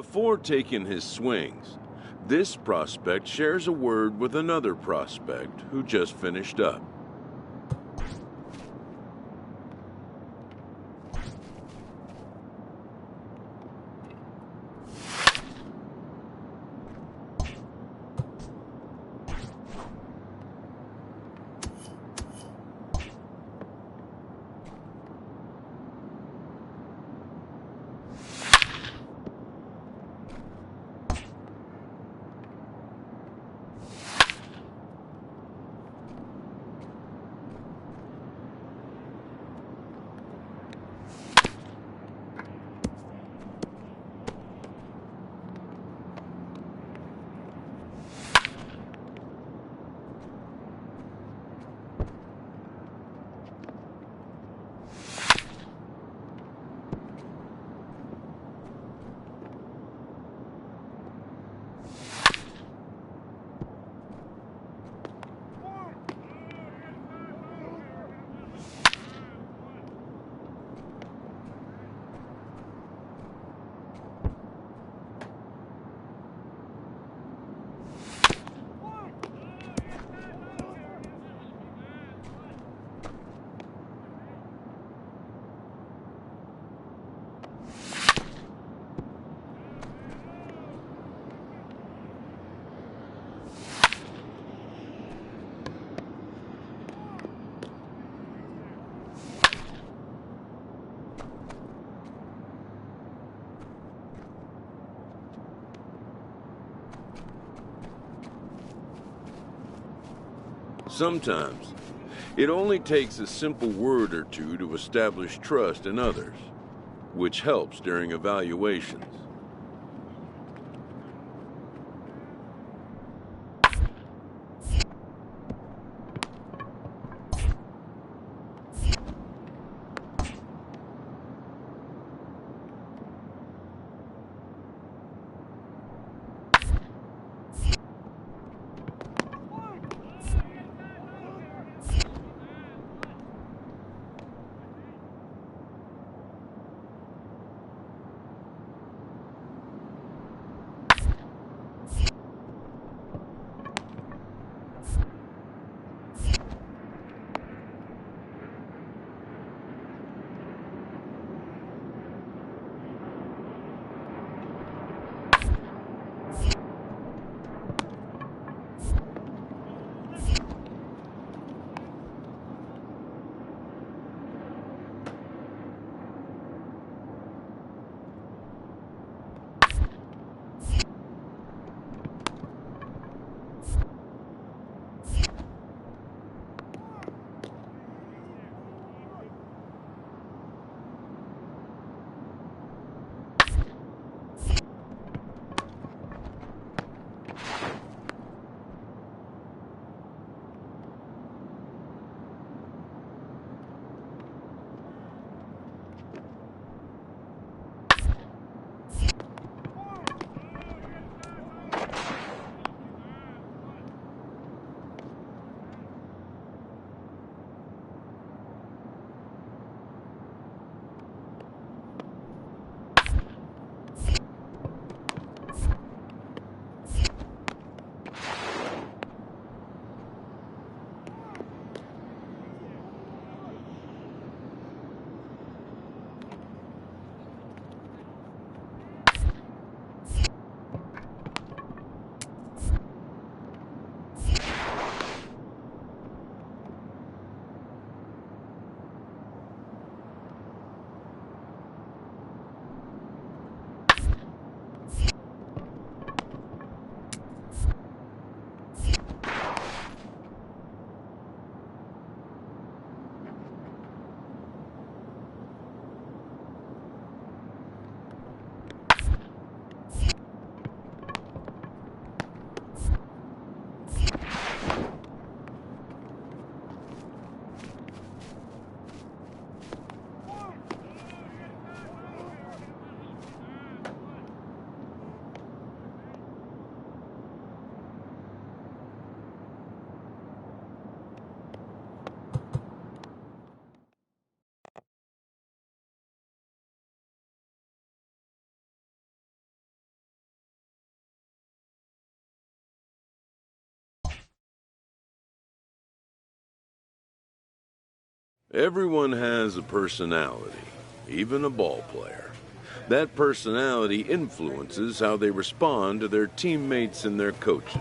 Before taking his swings, this prospect shares a word with another prospect who just finished up. Sometimes, it only takes a simple word or two to establish trust in others, which helps during evaluations. Everyone has a personality, even a ball player. That personality influences how they respond to their teammates and their coaches.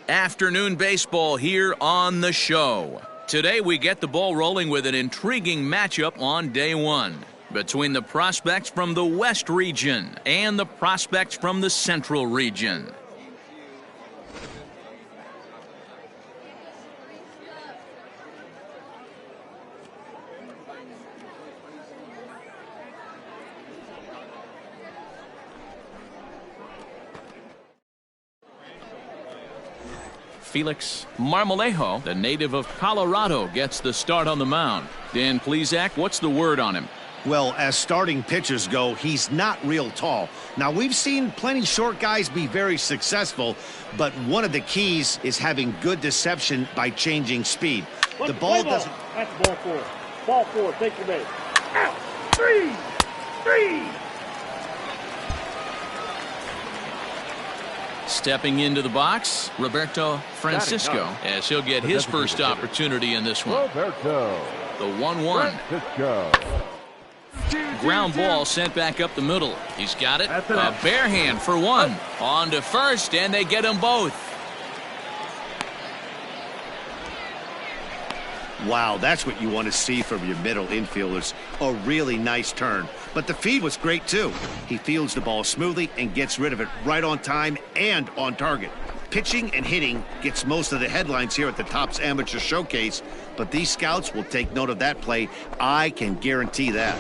Afternoon baseball here on the show. Today we get the ball rolling with an intriguing matchup on day one. between the prospects from the West region and the prospects from the Central region. Felix Marmolejo, the native of Colorado, gets the start on the mound. Dan Plesac, what's the word on him? Well, as starting pitchers go, he's not real tall. Now, we've seen plenty short guys be very successful, but one of the keys is having good deception by changing speed. The ball doesn't... That's ball four. Ball four. Take your base. Out. Three. Stepping into the box, Roberto Francisco, as he'll get his first opportunity in this one. Roberto. The 1-1. Ground ball sent back up the middle. He's got it. A bare hand for one. On to first, and they get them both. Wow, that's what you want to see from your middle infielders. A really nice turn. But the feed was great, too. He fields the ball smoothly and gets rid of it right on time and on target. Pitching and hitting gets most of the headlines here at the Topps Amateur Showcase, but these scouts will take note of that play. I can guarantee that.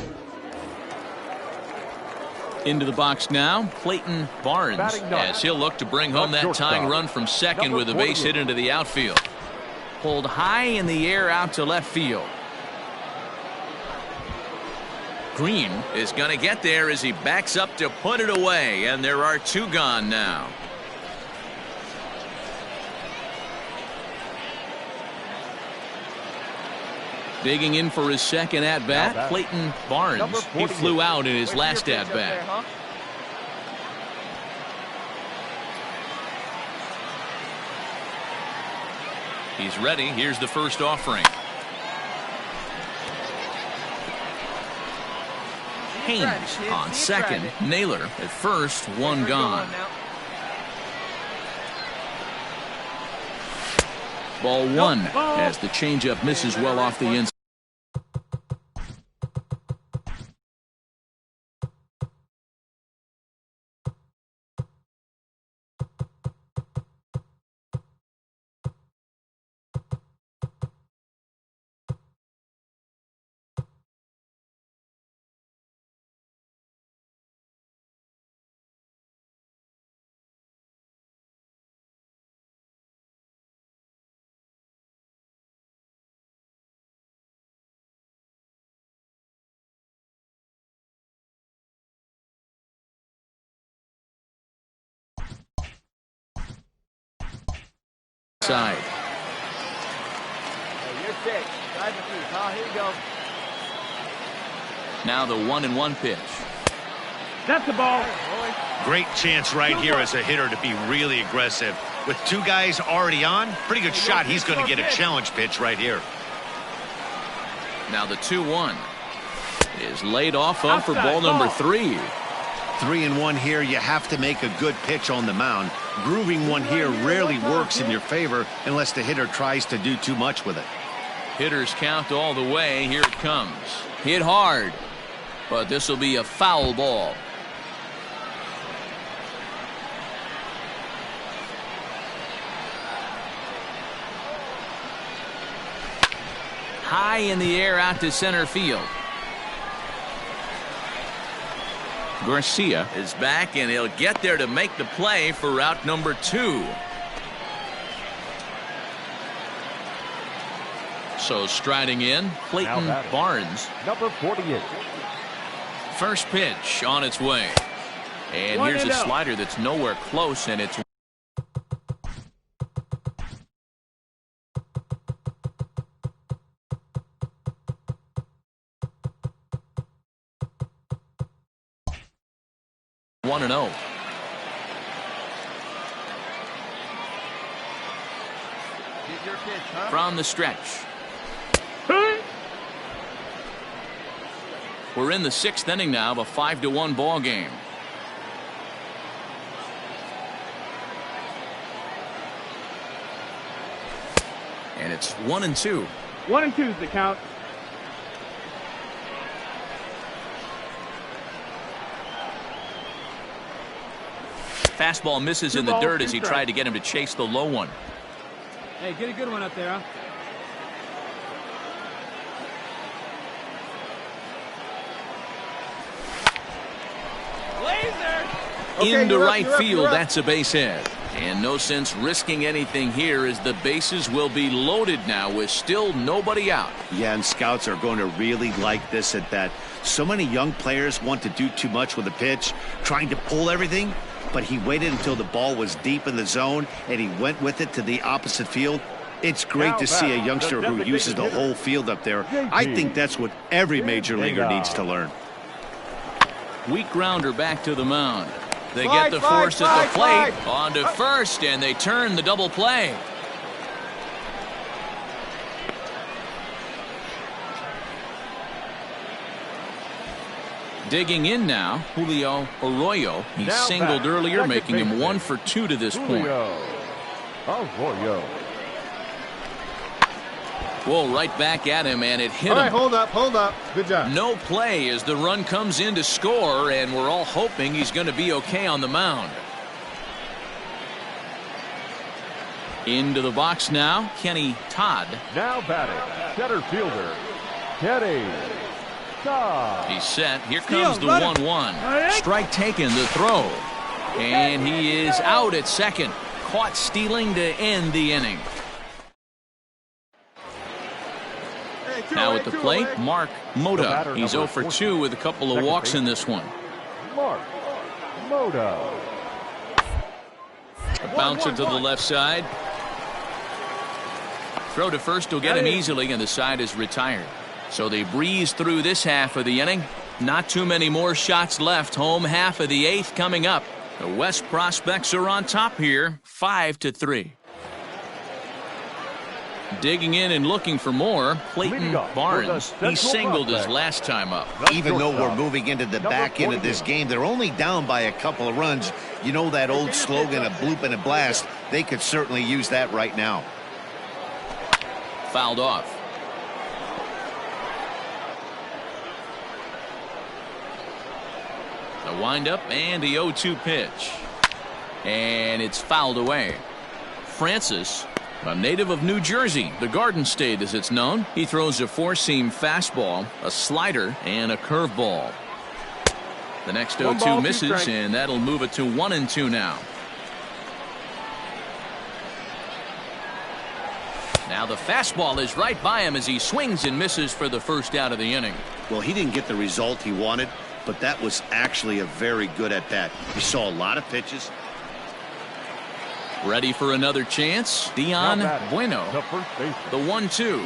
Into the box now, Clayton Barnes, as he'll look to bring home that tying run from second with a base hit into the outfield. Pulled high in the air out to left field. Green is going to get there as he backs up to put it away, and there are two gone now. Digging in for his second at-bat, Clayton Barnes. He flew out in his last at-bat. He's ready. Here's the first offering. Haynes on second. Naylor at first. One gone. Ball one as the changeup misses well off the inside. Side. You're sick. Here you go. Now the 1-1 pitch. That's the ball. Great chance right here as a hitter to be really aggressive. With two guys already on, pretty good shot. He's going to get a challenge pitch right here. Now the 2-1 is laid off of for ball number 3. 3-1 here. You have to make a good pitch on the mound. Grooving one here rarely works in your favor unless the hitter tries to do too much with it. Hitters count all the way. Here it comes. Hit hard, but this will be a foul ball. High in the air out to center field. Garcia is back, and he'll get there to make the play for out number 2. So striding in, Clayton Barnes. Number 48. First pitch on its way. And here's a slider that's nowhere close, and it's one and 0. From the stretch. We're in the 6th inning now of a 5-1 ball game. And it's 1-2. 1-2 is the count. Fastball misses in the dirt as he tried to get him to chase the low one. Hey, get a good one up there, huh? Into right field, that's a base hit. And no sense risking anything here as the bases will be loaded now with still nobody out. Yeah, and scouts are going to really like this at bat. So many young players want to do too much with a pitch, trying to pull everything, but he waited until the ball was deep in the zone and he went with it to the opposite field. It's great to see a youngster who uses the whole field up there. I think that's what every major leaguer needs to learn. Weak grounder back to the mound. They get the force at the plate. On to first, and they turn the double play. Digging in now, Julio Arroyo. He singled earlier, making him 1 for 2 to this point. Arroyo. Whoa, right back at him, and it hit him. All right, hold up. Good job. No play as the run comes in to score, and we're all hoping he's going to be okay on the mound. Into the box now, Kenny Todd. Now batting, center fielder, Kenny Todd. He's set. Here comes the 1-1. Strike taken, the throw. And he is out at second. Caught stealing to end the inning. Now at the plate, Mark Mota. He's 0 for 2 with a couple of walks in this one. Mark Mota. A bouncer to the left side. Throw to first will get him easily, and the side is retired. So they breeze through this half of the inning. Not too many more shots left. Home half of the 8th coming up. The West prospects are on top here, 5-3. Digging in and looking for more, Clayton Barnes. He singled his last time up. Even though we're moving into the back end of this game, they're only down by a couple of runs. You know that old slogan, a bloop and a blast. They could certainly use that right now. Fouled off. The windup and the 0-2 pitch. And it's fouled away. Francis, a native of New Jersey, the Garden State as it's known. He throws a four-seam fastball, a slider, and a curveball. The next 0-2 misses, and that'll move it to 1-2 now. Now the fastball is right by him as he swings and misses for the first out of the inning. Well, he didn't get the result he wanted, but that was actually a very good at-bat. You saw a lot of pitches. Ready for another chance? Dion Bueno. The 1-2.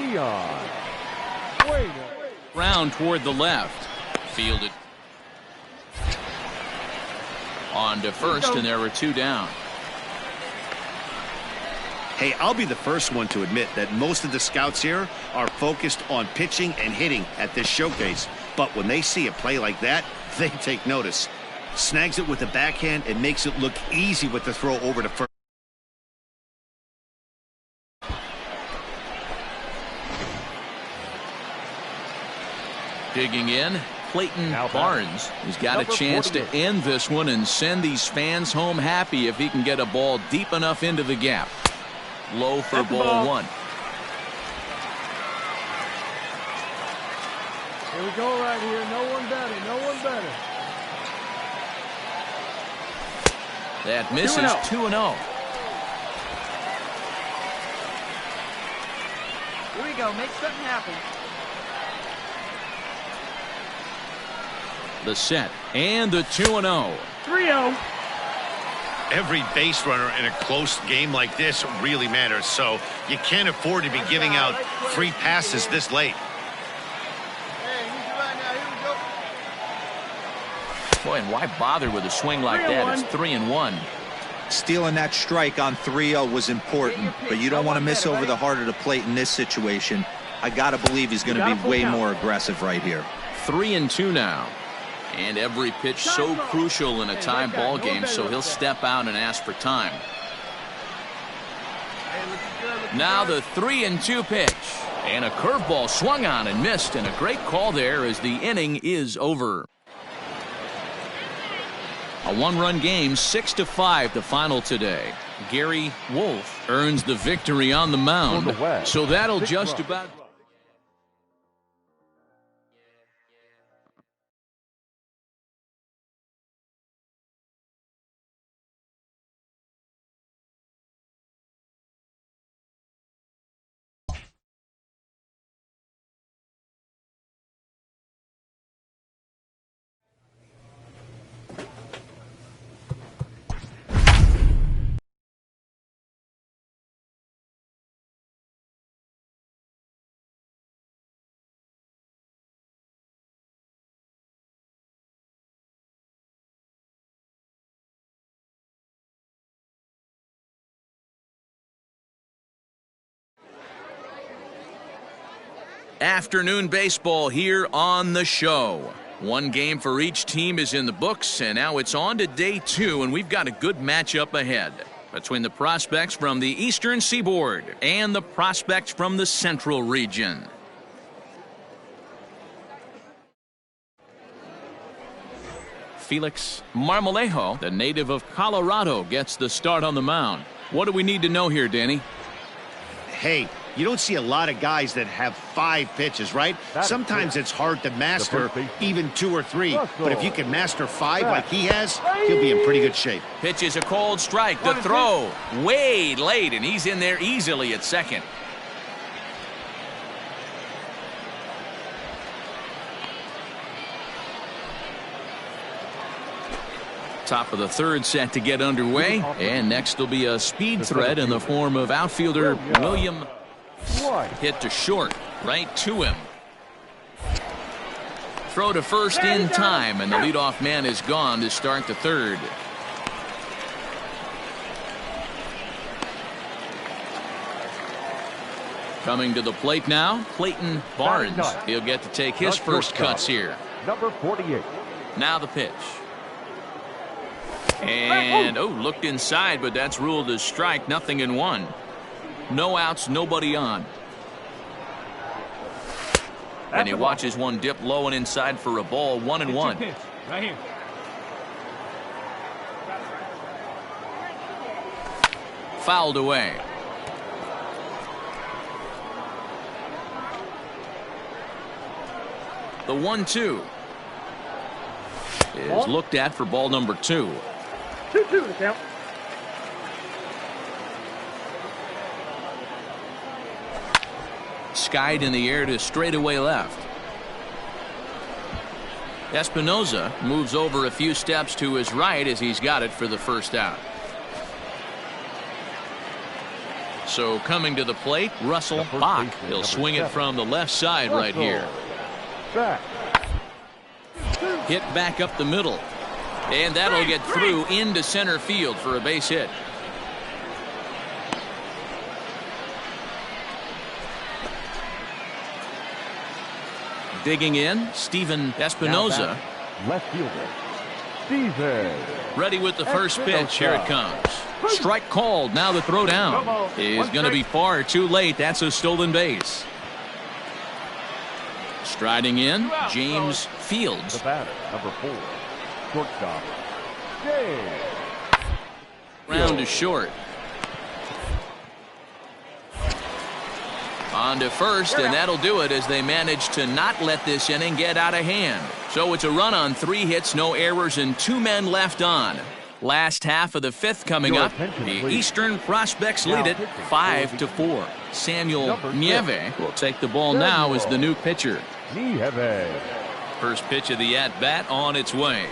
Round toward the left. Fielded. On to first, and there were 2 down. Hey, I'll be the first one to admit that most of the scouts here are focused on pitching and hitting at this showcase. But when they see a play like that, they take notice. Snags it with the backhand and makes it look easy with the throw over to first. Digging in, Clayton Barnes. He's got a chance to end this one and send these fans home happy if he can get a ball deep enough into the gap. Low for ball 1. Here we go right here. No one better. No one better. That misses 2-0. Here we go. Make something happen. The set and the 2-0. 3-0. Every base runner in a close game like this really matters, so you can't afford to be giving out free passes this late. Boy, and why bother with a swing like that? It's 3-1. Stealing that strike on 3-0 was important, but you don't want to miss over the heart of the plate in this situation. I got to believe he's going to be way more aggressive right here. 3-2 now. And every pitch so crucial in a tie ball game, so he'll step out and ask for time. Now the 3-2 pitch. And a curveball swung on and missed, and a great call there as the inning is over. A one-run game, 6-5 the final today. Gary Wolf earns the victory on the mound. So that'll just about... Afternoon baseball here on the show. One game for each team is in the books, and now it's on to day 2, and we've got a good matchup ahead between the prospects from the Eastern Seaboard and the prospects from the Central region. Felix Marmolejo, the native of Colorado, gets the start on the mound. What do we need to know here, Danny? Hey, you don't see a lot of guys that have 5 pitches, right? Sometimes it's hard to master even 2 or 3. But if you can master 5 like he has, he'll be in pretty good shape. Pitch is a cold strike. The throw way late, and he's in there easily at second. Top of the third set to get underway, and next will be a speed threat in the form of outfielder William. Hit to short, right to him. Throw to first in time, and the leadoff man is gone to start the third. Coming to the plate now, Clayton Barnes. He'll get to take his first cuts here. Number 48. Now the pitch. And, looked inside, but that's ruled as strike, 0-1. No outs, nobody on. And he watches one dip low and inside for a ball, 1-1. Right here. Fouled away. The 1-2 is looked at for ball number 2. 2-2 the count. Skied in the air to straightaway left. Espinoza moves over a few steps to his right as he's got it for the first out. So coming to the plate, Russell Bach. He'll swing it from the left side right here. Hit back up the middle. And that'll get through into center field for a base hit. Digging in, Steven Espinoza. Left fielder, Steven. Ready with the first pitch. Here it comes. Strike called. Now the throw down is going to be far too late. That's a stolen base. Striding in, James Fields. The batter, number 4. Shortstop, James. Round to short. On to first, and that'll do it as they manage to not let this inning get out of hand. So it's a run on 3 hits, no errors, and 2 men left on. Last half of the 5th coming up. The Eastern Prospects lead it 5-4. Samuel Nieve will take the ball now as the new pitcher. First pitch of the at-bat on its way.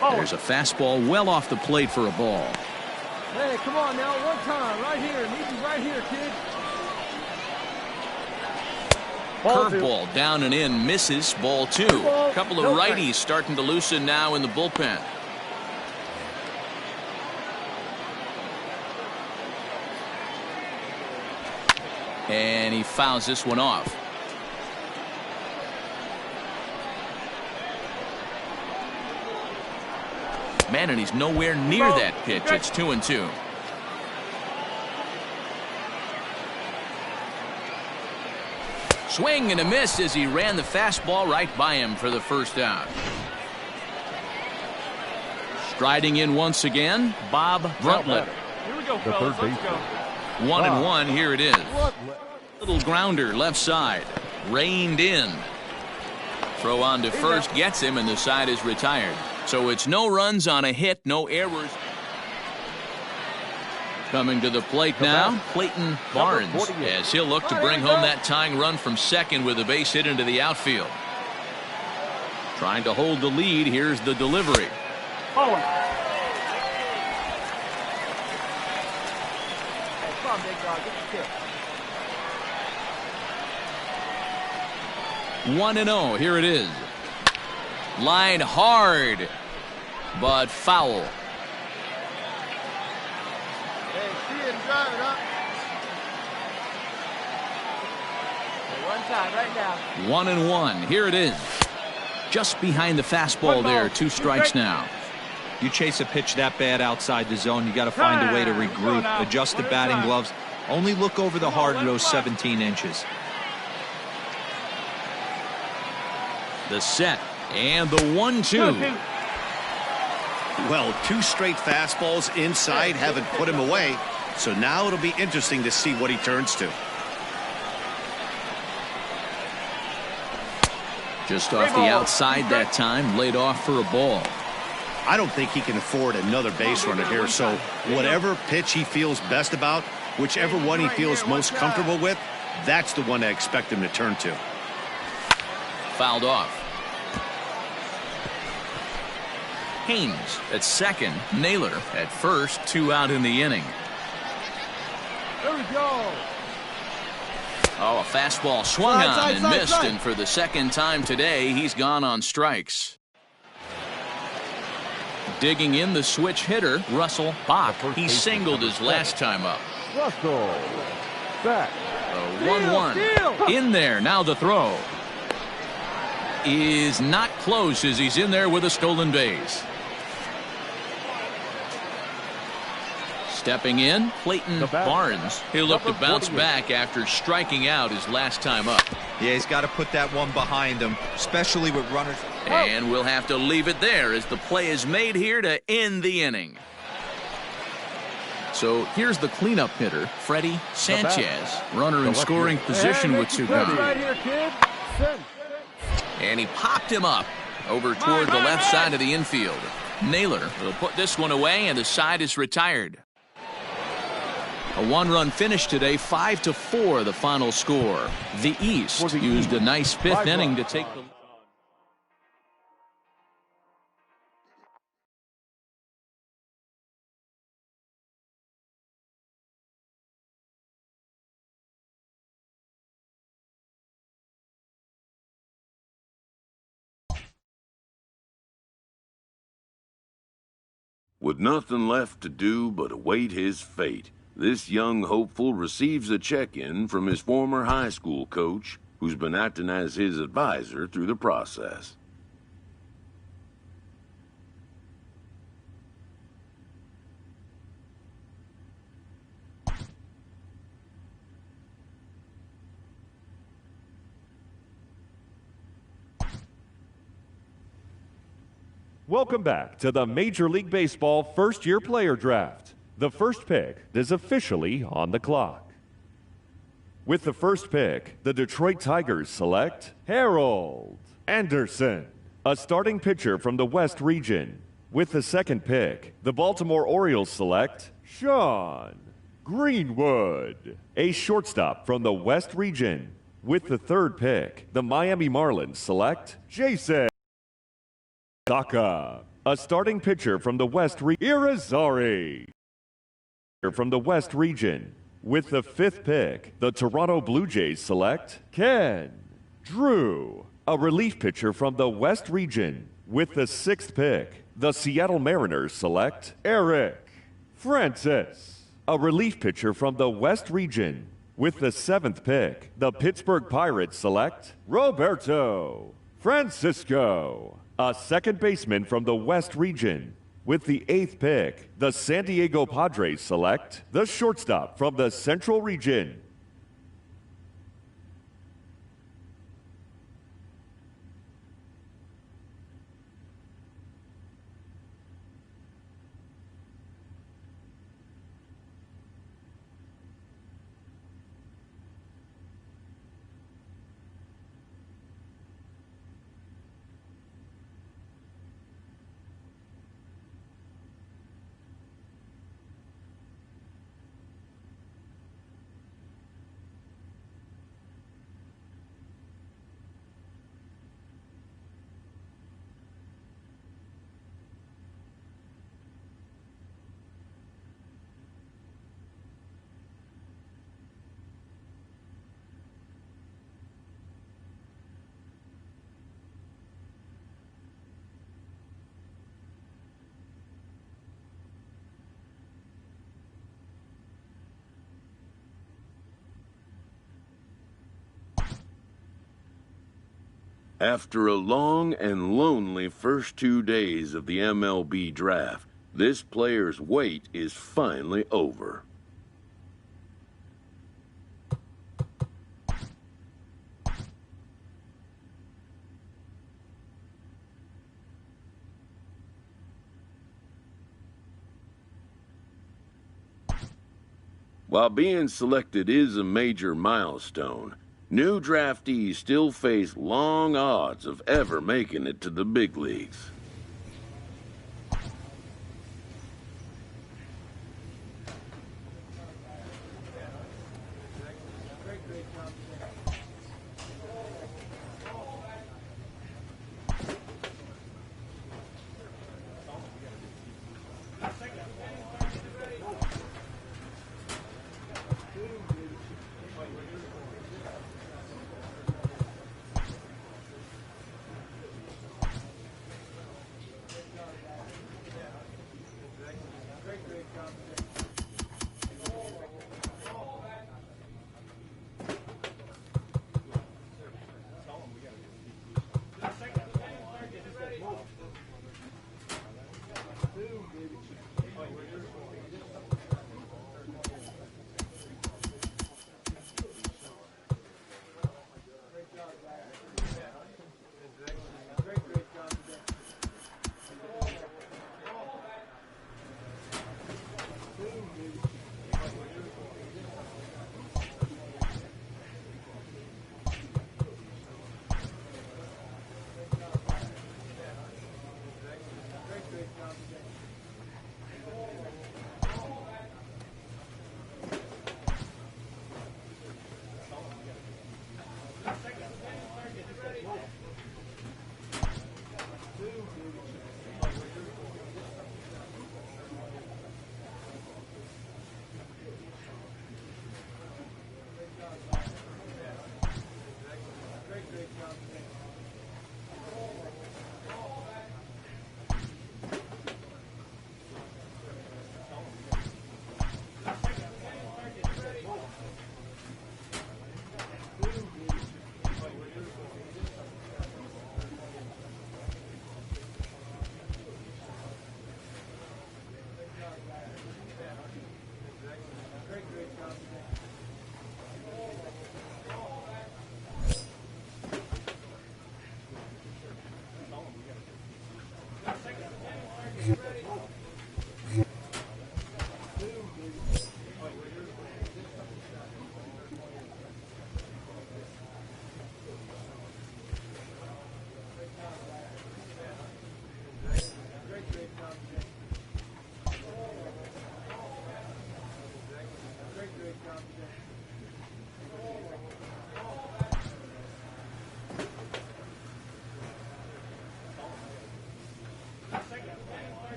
There's a fastball well off the plate for a ball. Hey, come on now, one time, right here. Need you right here, kid. Curveball down and in, misses, ball 2. A couple of righties starting to loosen now in the bullpen. And he fouls this one off. Man, and he's nowhere near that pitch. It's 2-2. Swing and a miss as he ran the fastball right by him for the first out. Striding in once again, Bob Bruntlett. Here we go, The fellas. third Let's go. 1-1, here it is. Little grounder left side. Reined in. Throw on to first gets him, and the side is retired. So it's no runs on a hit, no errors. Coming to the plate now, Clayton Barnes, as he'll look to bring home that tying run from second with a base hit into the outfield. Trying to hold the lead, here's the delivery. Follow him. Hey, come on, big dog. Get the kick. 1-0, here it is. Line hard, but foul. Hey, see him drive it up. Hey, one time, right now. 1-1, here it is. Just behind the fastball there, 2 strikes now. You chase a pitch that bad outside the zone, you got to find a way to regroup, adjust the batting gloves. Only look over the heart of those 17 inches. The set and the 1-2. Well, 2 straight fastballs inside haven't put him away, so now it'll be interesting to see what he turns to. Just off the outside that time, laid off for a ball. I don't think he can afford another base runner here, so whatever pitch he feels best about, whichever one he feels most comfortable with, that's the one I expect him to turn to. Fouled off. Haynes at second, Naylor at first, 2 out in the inning. There we go. Oh, a fastball swung on and missed, and for the second time today, he's gone on strikes. Digging in the switch hitter, Russell Bach. He singled his last time up. Russell. Back. A 1-1. In there, now the throw. Is not close as he's in there with a stolen base. Stepping in, Clayton Barnes. He'll look to bounce back after striking out his last time up. Yeah, he's got to put that one behind him, especially with runners. And we'll have to leave it there as the play is made here to end the inning. So here's the cleanup hitter, Freddie Sanchez. Runner in scoring position with 2 gone. Right here, kid. Send. And he popped him up over toward the left side of the infield. Naylor will put this one away, and the side is retired. A 1-run finish today, 5-4 the final score. The East used a nice 5th inning to take the... With nothing left to do but await his fate, this young hopeful receives a check-in from his former high school coach, who's been acting as his advisor through the process. Welcome back to the Major League Baseball first-year player draft. The first pick is officially on the clock. With the first pick, the Detroit Tigers select Harold Anderson, a starting pitcher from the West region. With the second pick, the Baltimore Orioles select Sean Greenwood, a shortstop from the West region. With the third pick, the Miami Marlins select Jason Saka, a starting pitcher from the West region. Irizarry, from the West region. With the fifth pick, the Toronto Blue Jays select Ken Drew, a relief pitcher from the West region. With the sixth pick, the Seattle Mariners select Eric Francis, a relief pitcher from the West region. With the seventh pick, the Pittsburgh Pirates select Roberto Francisco, a second baseman from the West region. With the eighth pick, the San Diego Padres select the shortstop from the Central region. After a long and lonely first 2 days of the MLB draft, this player's wait is finally over. While being selected is a major milestone, new draftees still face long odds of ever making it to the big leagues.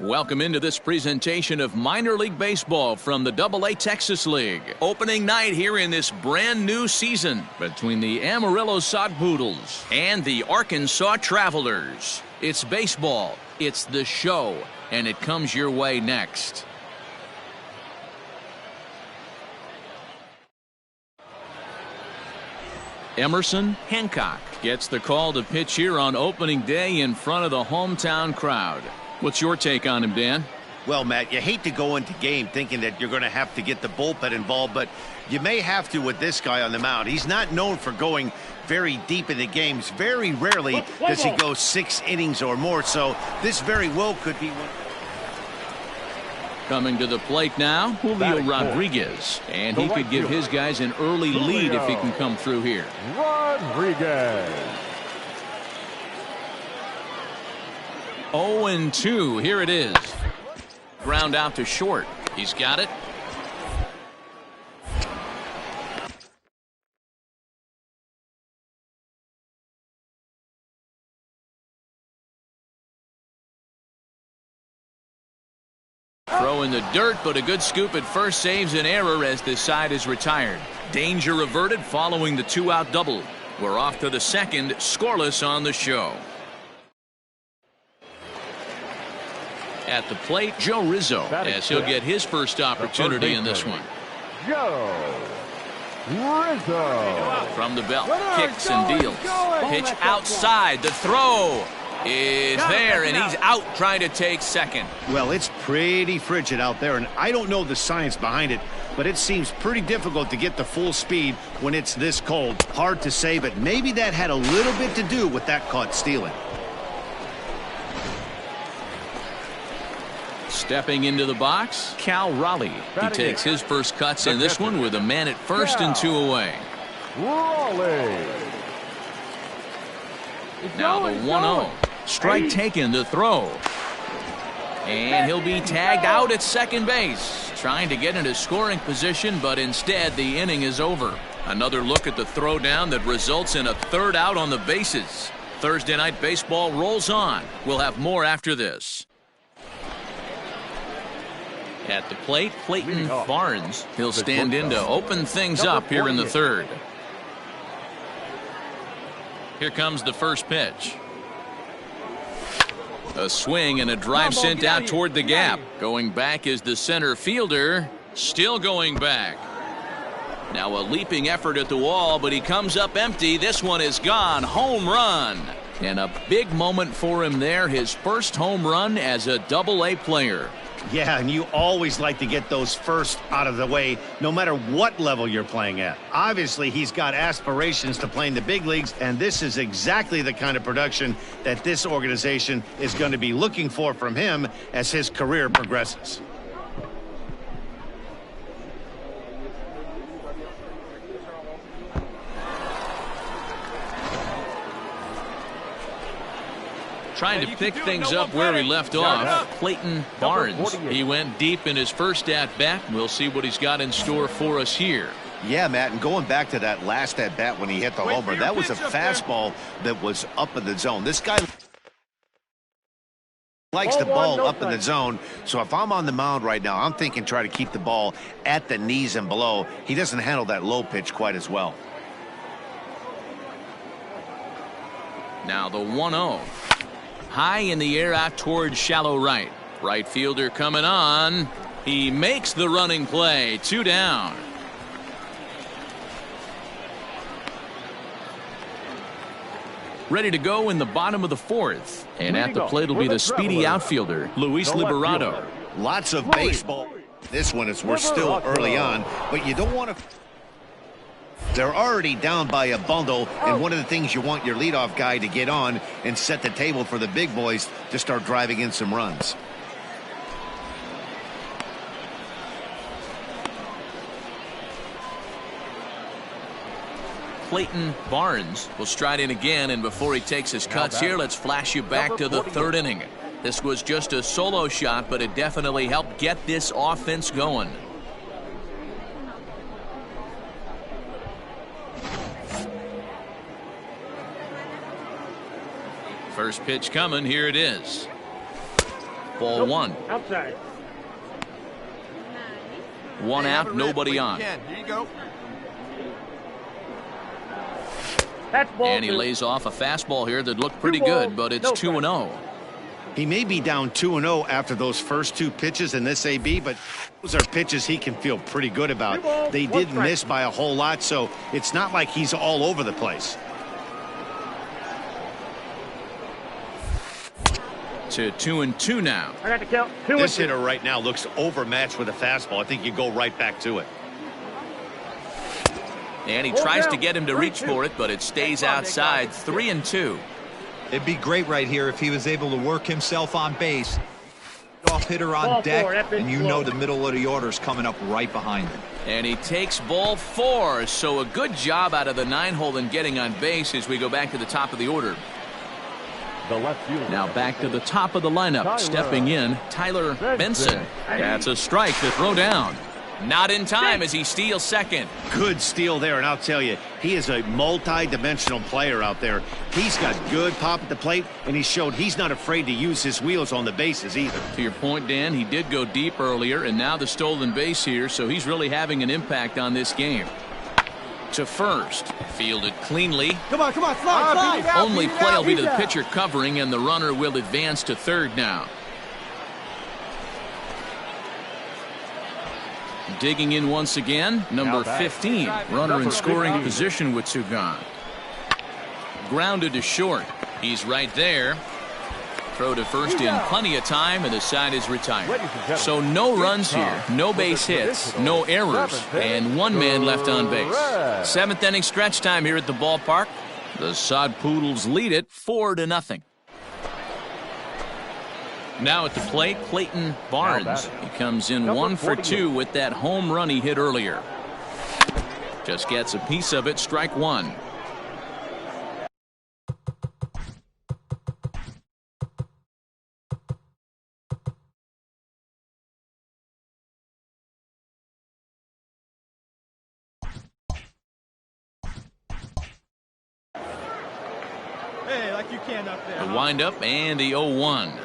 Welcome into this presentation of minor league baseball from the AA Texas League. Opening night here in this brand new season between the Amarillo Sod Poodles and the Arkansas Travelers. It's baseball, it's the show, and it comes your way next. Emerson Hancock gets the call to pitch here on opening day in front of the hometown crowd. What's your take on him, Dan? Well, Matt, you hate to go into game thinking that you're going to have to get the bullpen involved, but you may have to with this guy on the mound. He's not known for going very deep in the games. Very rarely does he go 6 innings or more, so this very well could be one. Coming to the plate now, Julio Rodriguez. And he could give his guys an early lead if he can come through here. Rodriguez. 0-2. Here it is. Ground out to short. He's got it. Throw in the dirt, but a good scoop at first saves an error as this side is retired. Danger averted following the 2-out double. We're off to the second, scoreless on the show. At the plate, Joe Rizzo, as he'll get his first opportunity in this one. Joe Rizzo. From the belt, kicks and deals. Pitch outside, the throw is there, and he's out trying to take second. Well, it's pretty frigid out there, and I don't know the science behind it, but it seems pretty difficult to get the full speed when it's this cold. Hard to say, but maybe that had a little bit to do with that caught stealing. Stepping into the box, Cal Raleigh. He takes his first cuts in this one with a man at first and 2 away. Raleigh. Now the 1-0. Strike taken to throw. And he'll be tagged out at second base. Trying to get into scoring position, but instead the inning is over. Another look at the throwdown that results in a third out on the bases. Thursday night baseball rolls on. We'll have more after this. At the plate, Clayton Barnes. He'll stand in to open things up here in the third. Here comes the first pitch. A swing and a drive sent out toward the gap. Going back is the center fielder. Still going back. Now a leaping effort at the wall, but he comes up empty. This one is gone. Home run. And a big moment for him there. His first home run as a AA player. Yeah, and you always like to get those first out of the way, no matter what level you're playing at. Obviously, he's got aspirations to play in the big leagues, and this is exactly the kind of production that this organization is going to be looking for from him as his career progresses. Trying to pick things up where he left off, Clayton Barnes. He went deep in his first at-bat. We'll see what he's got in store for us here. Yeah, Matt, and going back to that last at-bat when he hit the homer, that was a fastball that was up in the zone. This guy likes the ball up in the zone, so if I'm on the mound right now, I'm thinking try to keep the ball at the knees and below. He doesn't handle that low pitch quite as well. Now the 1-0. High in the air out towards shallow right. Right fielder coming on. He makes the running play. 2 down. Ready to go in the bottom of the 4th. And at the plate will be the speedy outfielder, Luis Liberato. Lots of baseball. This one is we're still early on, but you don't want to. They're already down by a bundle, and one of the things you want your leadoff guy to get on and set the table for the big boys to start driving in some runs. Clayton Barnes will stride in again, and before he takes his cuts here, let's flash you back to the 3rd inning. This was just a solo shot, but it definitely helped get this offense going. First pitch coming. Here it is. Ball one. Outside. One out, nobody on. Here you go. That's ball And he two. lays off a fastball here that looked pretty Two balls, good, but it's no 2-0. He may be down 2-0 after those first two pitches in this AB, but those are pitches he can feel pretty good about. Two balls, They one did strike. miss by a whole lot, so it's not like he's all over the place. To 2-2 now. I got the count. 2 This and 2. hitter right now looks overmatched with a fastball. I think you go right back to it. And he Hold tries down. to get him to 3-2. reach for it, but it stays outside. 3-2. It'd be great right here if he was able to work himself on base. Off hitter on Ball deck, four, that pitch and you slow. know the middle of the order's coming up right behind him. And he takes ball 4. So a good job out of the 9-hole in getting on base as we go back to the top of the order. The left fielder. Now back to the top of the lineup. Stepping in, Tyler Benson. That's a strike to throw down. Not in time as he steals second. Good steal there, and I'll tell you, he is a multi-dimensional player out there. He's got good pop at the plate, and he showed he's not afraid to use his wheels on the bases either. To your point, Dan, he did go deep earlier, and now the stolen base here, so he's really having an impact on this game. To first, fielded cleanly. Come on, slide. Only play will be to the pitcher covering, and the runner will advance to third now. Digging in once again, number 15, runner in scoring position with two gone. Grounded to short. He's right there. Throw to first in plenty of time, and the side is retired. So no runs here, no base hits, no errors, and one man left on base. 7th inning stretch time here at the ballpark. The Sod Poodles lead it 4-0. Now at the plate, Clayton Barnes. He comes in 1 for 2 with that home run he hit earlier. Just gets a piece of it, strike one. Hey, like you can up there. The windup and the 0-1.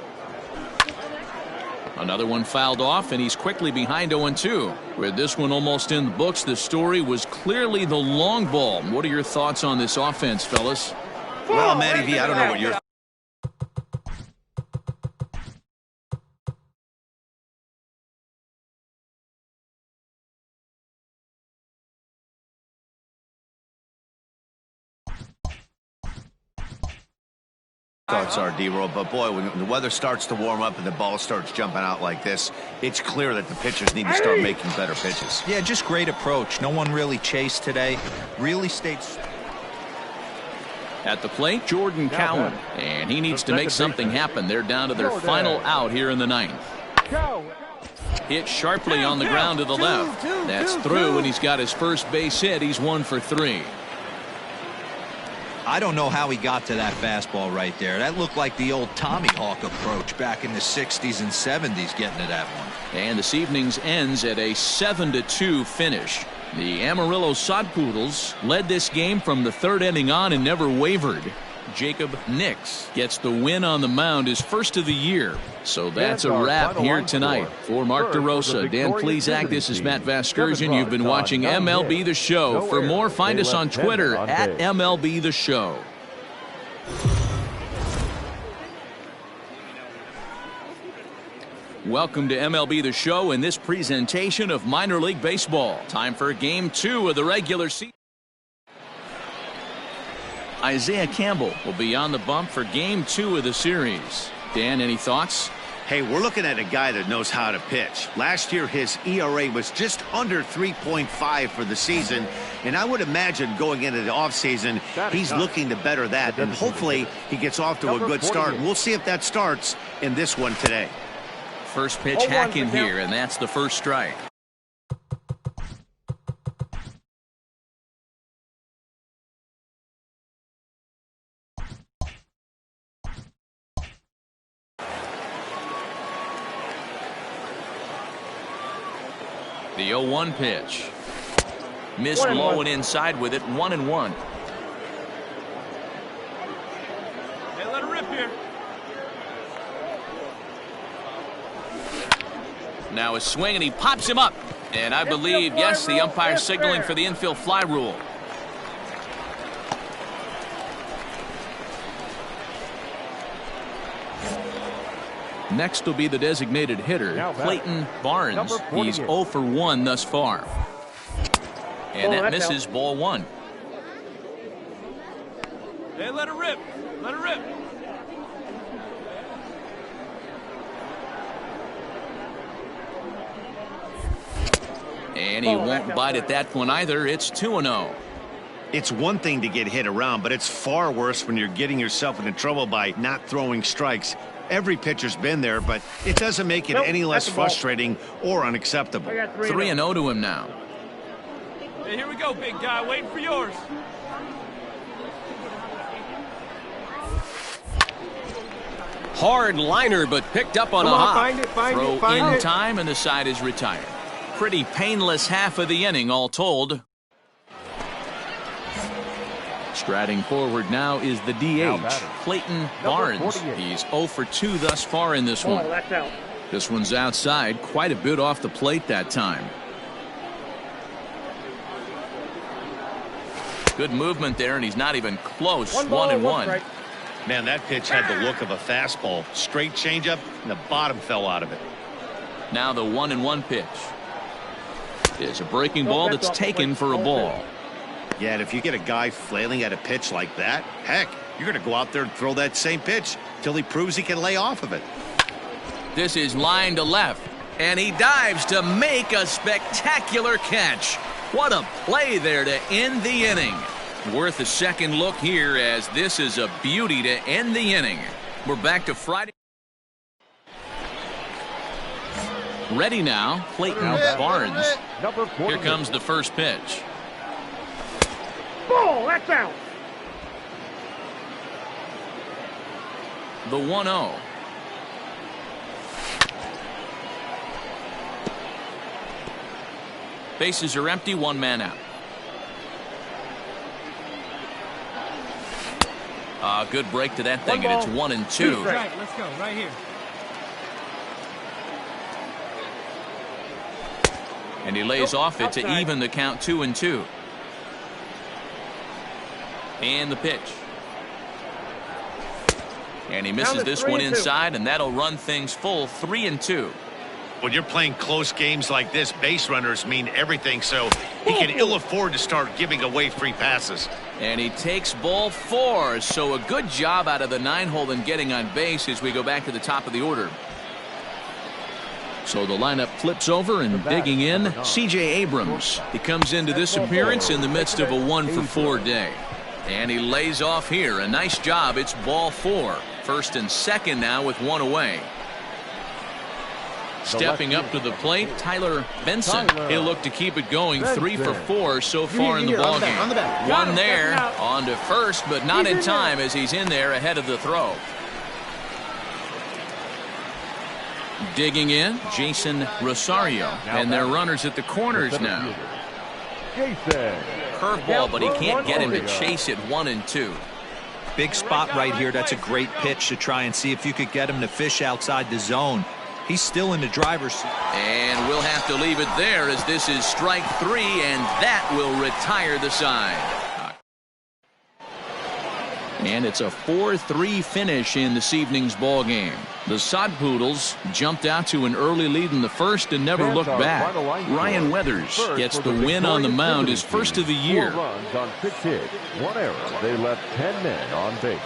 Another one fouled off, and he's quickly behind 0-2. With this one almost in the books, the story was clearly the long ball. What are your thoughts on this offense, fellas? Well, Matty V, I don't know what you're... Starts our D-roll, but boy, when the weather starts to warm up and the ball starts jumping out like this, it's clear that the pitchers need to start making better pitches. Yeah, just great approach. No one really chased today. Really stayed. At the plate, Jordan Cowan. And he needs to make something happen. They're down to their final out here in the 9th. Hit sharply on the ground to the left. That's through, and he's got his first base hit. He's 1 for 3. I don't know how he got to that fastball right there. That looked like the old Tommy Hawk approach back in the 60s and 70s getting to that one. And this evening's ends at a 7-2 finish. The Amarillo Sod Poodles led this game from the 3rd inning on and never wavered. Jacob Nix gets the win on the mound, his first of the year. So that's a wrap here tonight. For Mark DeRosa, Dan Plesac, this is Matt Vasgersian. You've been watching MLB The Show. For more, find us on Twitter at MLB The Show. Welcome to MLB The Show and this presentation of minor league baseball. Time for Game 2 of the regular season. Isaiah Campbell will be on the bump for Game 2 of the series. Dan, any thoughts? Hey, we're looking at a guy that knows how to pitch. Last year, his ERA was just under 3.5 for the season, and I would imagine going into the offseason, he's looking to better that, and hopefully he gets off to a good start. We'll see if that starts in this one today. First pitch hack in here, and that's the first strike. The 0-1 pitch. Missed low and inside with it, 1-1. Hey, let her rip here. Now a swing, and he pops him up. And I believe, yes, the umpire signaling for the infield fly rule. Next will be the designated hitter, Clayton Barnes. He's 0 for 1 thus far. And that misses, ball 1. Hey, let it rip. Let it rip. And he won't bite at that one either. It's 2-0. It's one thing to get hit around, but it's far worse when you're getting yourself into trouble by not throwing strikes. Every pitcher's been there, but it doesn't make it any less frustrating or unacceptable. 3-0 to him now. Hey, here we go, big guy. Waiting for yours. Hard liner, but picked up on a hop. Throw in time, and the side is retired. Pretty painless half of the inning, all told. Striding forward now is the DH, Clayton Barnes. He's 0 for 2 thus far in this one. This one's outside, quite a bit off the plate that time. Good movement there, and he's not even close. 1-1. Man, that pitch had the look of a fastball. Straight changeup, and the bottom fell out of it. Now the 1-1 pitch. It's a breaking ball that's taken for a ball. Yeah, and if you get a guy flailing at a pitch like that, heck, you're going to go out there and throw that same pitch till he proves he can lay off of it. This is line to left, and he dives to make a spectacular catch. What a play there to end the inning. Worth a second look here, as this is a beauty to end the inning. We're back to Friday. Ready now, Clayton Barnes. Here comes the first pitch. Ball, that's out. The 1-0. Bases are empty, one man out. Good break to that thing, and it's 1-2. Right, let's go, right here. And he lays off it to even the count 2-2. And the pitch. And he misses this one inside, and that'll run things full 3-2. When you're playing close games like this, base runners mean everything, so he can ill afford to start giving away free passes. And he takes ball 4, so a good job out of the 9-hole in getting on base as we go back to the top of the order. So the lineup flips over, and digging in, C.J. Abrams. He comes into this appearance in the midst of a 1-for-4 day. And he lays off here. A nice job. It's ball 4. First and second now with one away. Stepping up to the plate, Tyler Benson. He'll look to keep it going. 3 for 4 so far in the ballgame. One there, on to first, but not in time as he's in there ahead of the throw. Digging in, Jason Rosario. And they're runners at the corners now. Curveball, but he can't get him to chase it. 1-2. Big spot right here. That's a great pitch to try and see if you could get him to fish outside the zone. He's still in the driver's seat. And we'll have to leave it there, as this is strike 3, and that will retire the side. And it's a 4-3 finish in this evening's ball game. The Sod Poodles jumped out to an early lead in the first and never looked back. Ryan Weathers gets the win on the mound, his first of the year. 4 runs on 6 hits, 1 error. They left 10 men on base.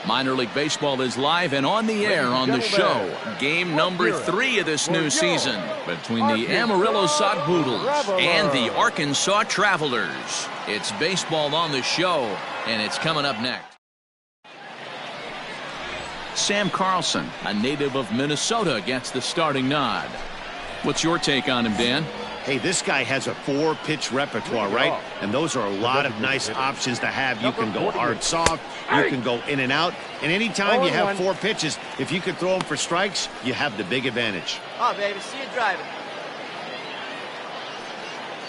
Minor League Baseball is live and on the air on the show. Game number 3 of this new season between the Amarillo Sod Poodles and the Arkansas Travelers. It's baseball on the show, and it's coming up next. Sam Carlson, a native of Minnesota, gets the starting nod. What's your take on him, Dan? Hey, this guy has a 4-pitch repertoire, right? And those are a lot of nice options to have. You can go hard, soft. You can go in and out. And anytime you have 4 pitches, if you can throw them for strikes, you have the big advantage. Oh, baby, see you driving.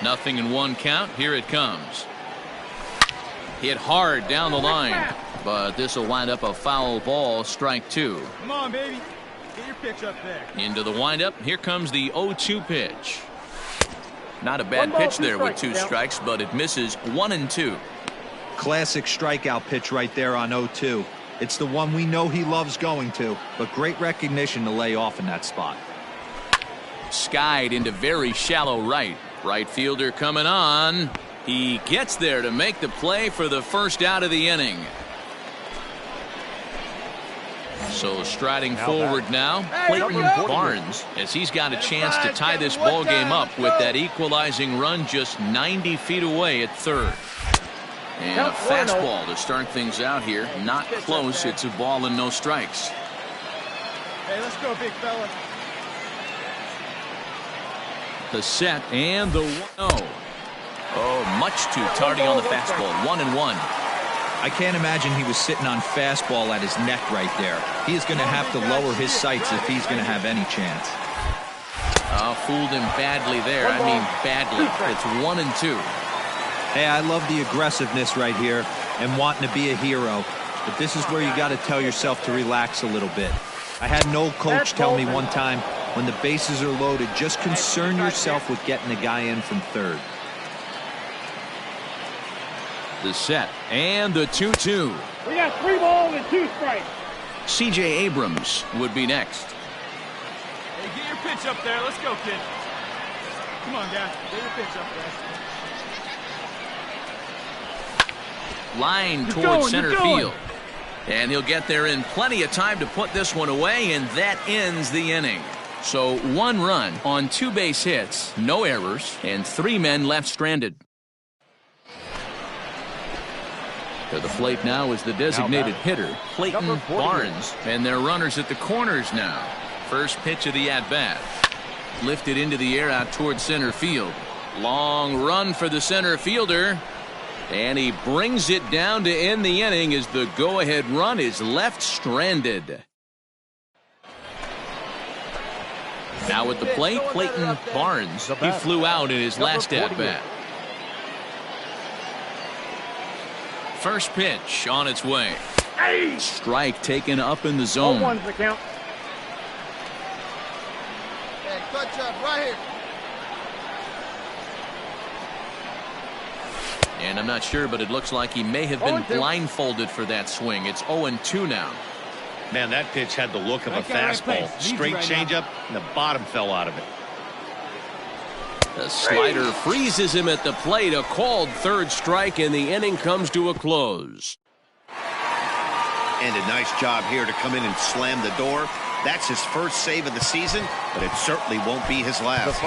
Nothing in 1 count. Here it comes. Hit hard down the line, but this will wind up a foul ball, strike two. Come on, baby. Get your pitch up there. Into the windup. Here comes the 0-2 pitch. Not a bad pitch there with two strikes, but it misses 1-2. Classic strikeout pitch right there on 0-2. It's the one we know he loves going to, but great recognition to lay off in that spot. Skied into very shallow right. Right fielder coming on. He gets there to make the play for the first out of the inning. So striding forward now, Clayton Barnes, as he's got a chance to tie this ball game up with that equalizing run just 90 feet away at third. And a fastball to start things out here. Not close. It's a ball and no strikes. Hey, let's go, big fella. The set and the 1-0. Oh, much too tardy on the fastball. 1-1. I can't imagine he was sitting on fastball at his neck right there. He is going to have to lower his sights if he's going to have any chance. Fooled him badly there. I mean badly. It's 1-2. Hey, I love the aggressiveness right here and wanting to be a hero. But this is where you got to tell yourself to relax a little bit. I had an old coach tell me one time, when the bases are loaded, just concern yourself with getting the guy in from third. The set and the 2-2. We got 3 balls and 2 strikes. C.J. Abrams would be next. Hey, get your pitch up there. Let's go, kid. Come on, guy. Get your pitch up there. Line towards center field. And he'll get there in plenty of time to put this one away, and that ends the inning. So 1 run on 2 base hits, no errors, and 3 men left stranded. To the plate now is the designated hitter, Clayton Barnes, and their runners at the corners now. First pitch of the at-bat. Lifted into the air out towards center field. Long run for the center fielder. And he brings it down to end the inning as the go-ahead run is left stranded. Now at the plate, Clayton Barnes. He flew out in his last at-bat. First pitch on its way. Strike taken up in the zone. 0-1's the count. Hey, clutch up right here. And I'm not sure, but it looks like he may have been blindfolded for that swing. It's 0-2 now. Man, that pitch had the look of a fastball. Straight changeup, and the bottom fell out of it. The slider freezes him at the plate. A called third strike, and the inning comes to a close. And a nice job here to come in and slam the door. That's his first save of the season, but it certainly won't be his last.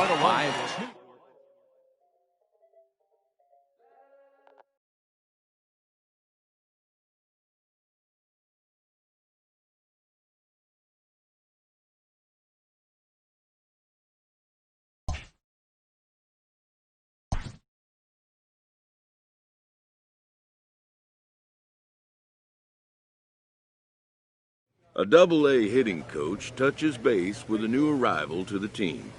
A Double-A hitting coach touches base with a new arrival to the team.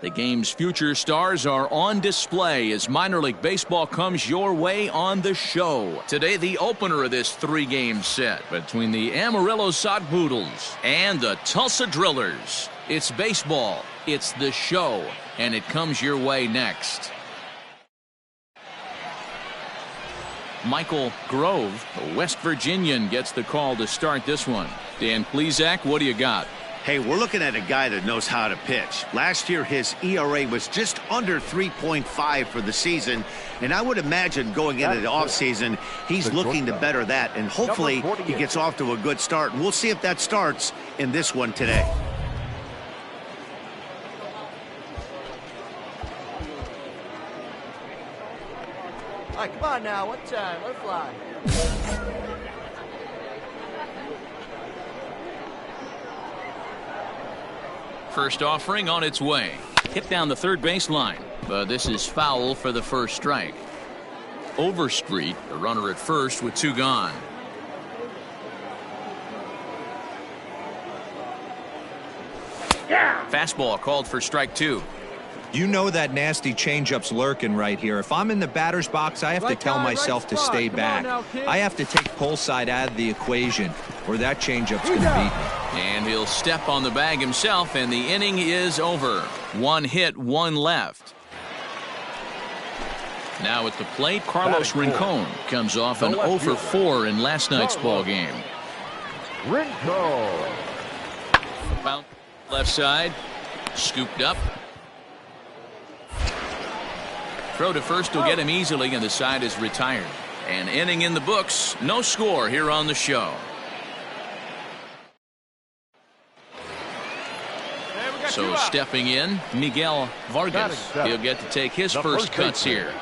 The game's future stars are on display as minor league baseball comes your way on the show. Today, the opener of this 3-game set between the Amarillo Sockpoodles and the Tulsa Drillers. It's baseball, it's the show, and it comes your way next. Michael Grove, a West Virginian, gets the call to start this one. Dan Plesac, what do you got? Hey, we're looking at a guy that knows how to pitch. Last year, his ERA was just under 3.5 for the season, and I would imagine going into the offseason, he's looking to better that, and hopefully he gets off to a good start. And we'll see if that starts in this one today. All right, come on now. One time. Let it fly. First offering on its way. Hit down the third baseline, but this is foul for the first strike. Overstreet, the runner at first with 2 gone. Fastball called for strike 2. You know that nasty changeup's lurking right here. If I'm in the batter's box, I have to tell myself to stay back. I have to take pull side out of the equation, or that changeup's going to beat me. And he'll step on the bag himself, and the inning is over. 1 hit, 1 left. Now at the plate, Carlos Rincon comes off an 0 for 4 in last night's ball game. Rincon. Left side, scooped up. Throw to first will get him easily, and the side is retired. An inning in the books. No score here on the show. So stepping in, Miguel Vargas. He'll get to take his first cuts here.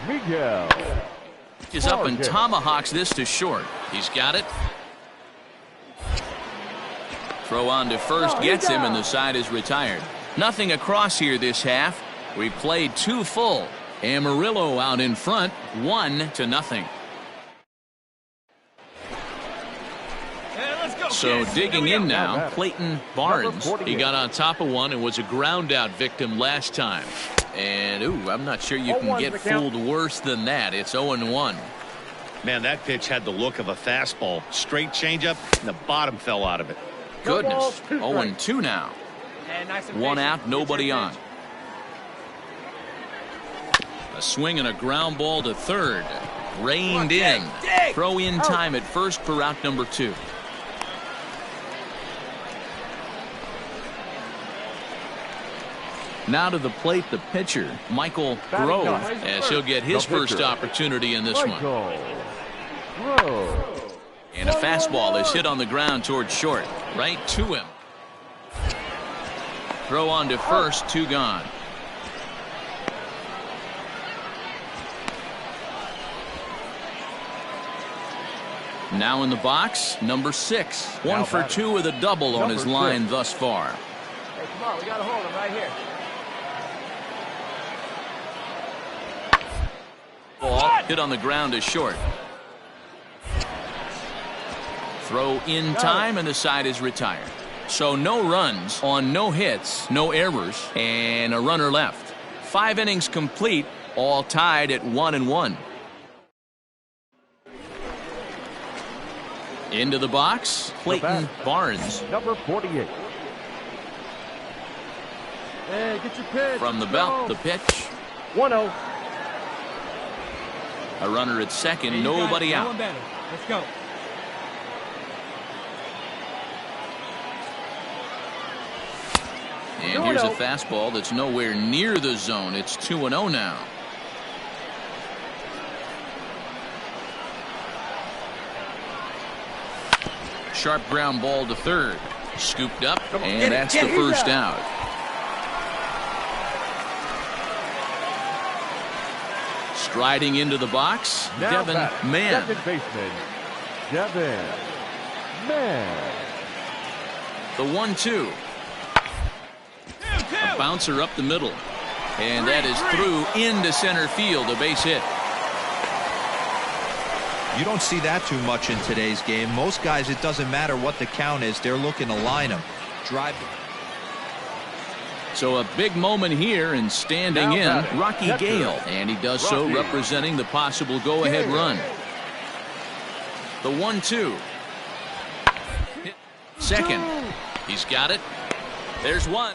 Miguel is up and tomahawks this to short. He's got it. Throw on to first gets him, and the side is retired. Nothing across here this half. We played 2 full. Amarillo out in front, 1-0. So digging in now, Clayton Barnes. He got on top of one and was a ground out victim last time. And I'm not sure you can get fooled worse than that. It's 0-1. Man, that pitch had the look of a fastball. Straight changeup, and the bottom fell out of it. Goodness, 0-2 now. 1 out, nobody on. A swing and a ground ball to third. Reined in. Throw in time at first for out number 2. Now to the plate, the pitcher, Michael Grove, as he'll get his first opportunity in this one. And a fastball is hit on the ground towards short. Right to him. Throw on to first, 2 gone. Now in the box, number 6. 1 for 2 with a double on his line thus far. Hey, come on, we got to hold him right here. Ball hit on the ground is short. Throw in time, and the side is retired. So no runs on no hits, no errors, and a runner left. 5 innings complete, all tied at 1-1. Into the box, Clayton Barnes. Number 48. Hey, get your pitch. From the belt, the pitch. 1-0. A runner at second, nobody out. Let's go. And here's a fastball that's nowhere near the zone. It's 2-0 now. Sharp ground ball to third. Scooped up, and that's the first out. Striding into the box, Devin Mann. Second baseman, Devin Mann. The 1-2. A bouncer up the middle. And that is through into center field, a base hit. You don't see that too much in today's game. Most guys, it doesn't matter what the count is. They're looking to line them. Drive. So a big moment here, and standing in, Rocky Gale. And he does so representing the possible go-ahead run. The 1-2. Second. He's got it. There's one.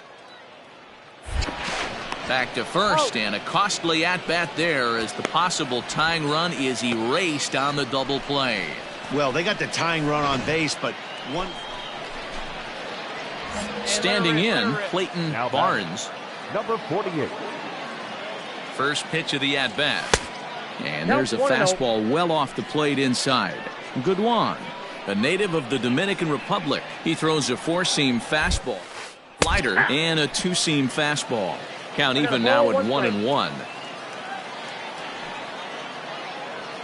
Back to first, and a costly at-bat there as the possible tying run is erased on the double play. Well, they got the tying run on base, but one. Standing in, Clayton Barnes. Number 48. First pitch of the at-bat. And there's a fastball well off the plate inside. Goodwan, a native of the Dominican Republic. He throws a four-seam fastball, slider, and a two-seam fastball. Count even now at 1-1.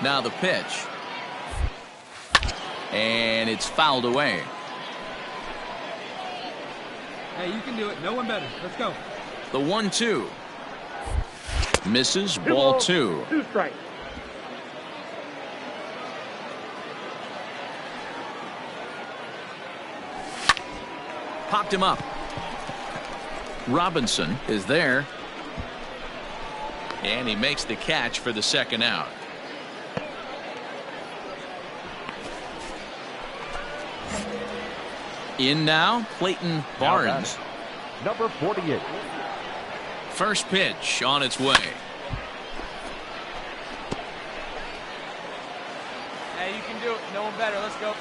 Now the pitch. And it's fouled away. Hey, you can do it. No one better. Let's go. The 1-2. Misses, ball 2. 2 strikes. Popped him up. Robinson is there. And he makes the catch for the second out. In now, Clayton Barnes. Number 48. First pitch on its way. Hey, you can do it. No one better. Let's go.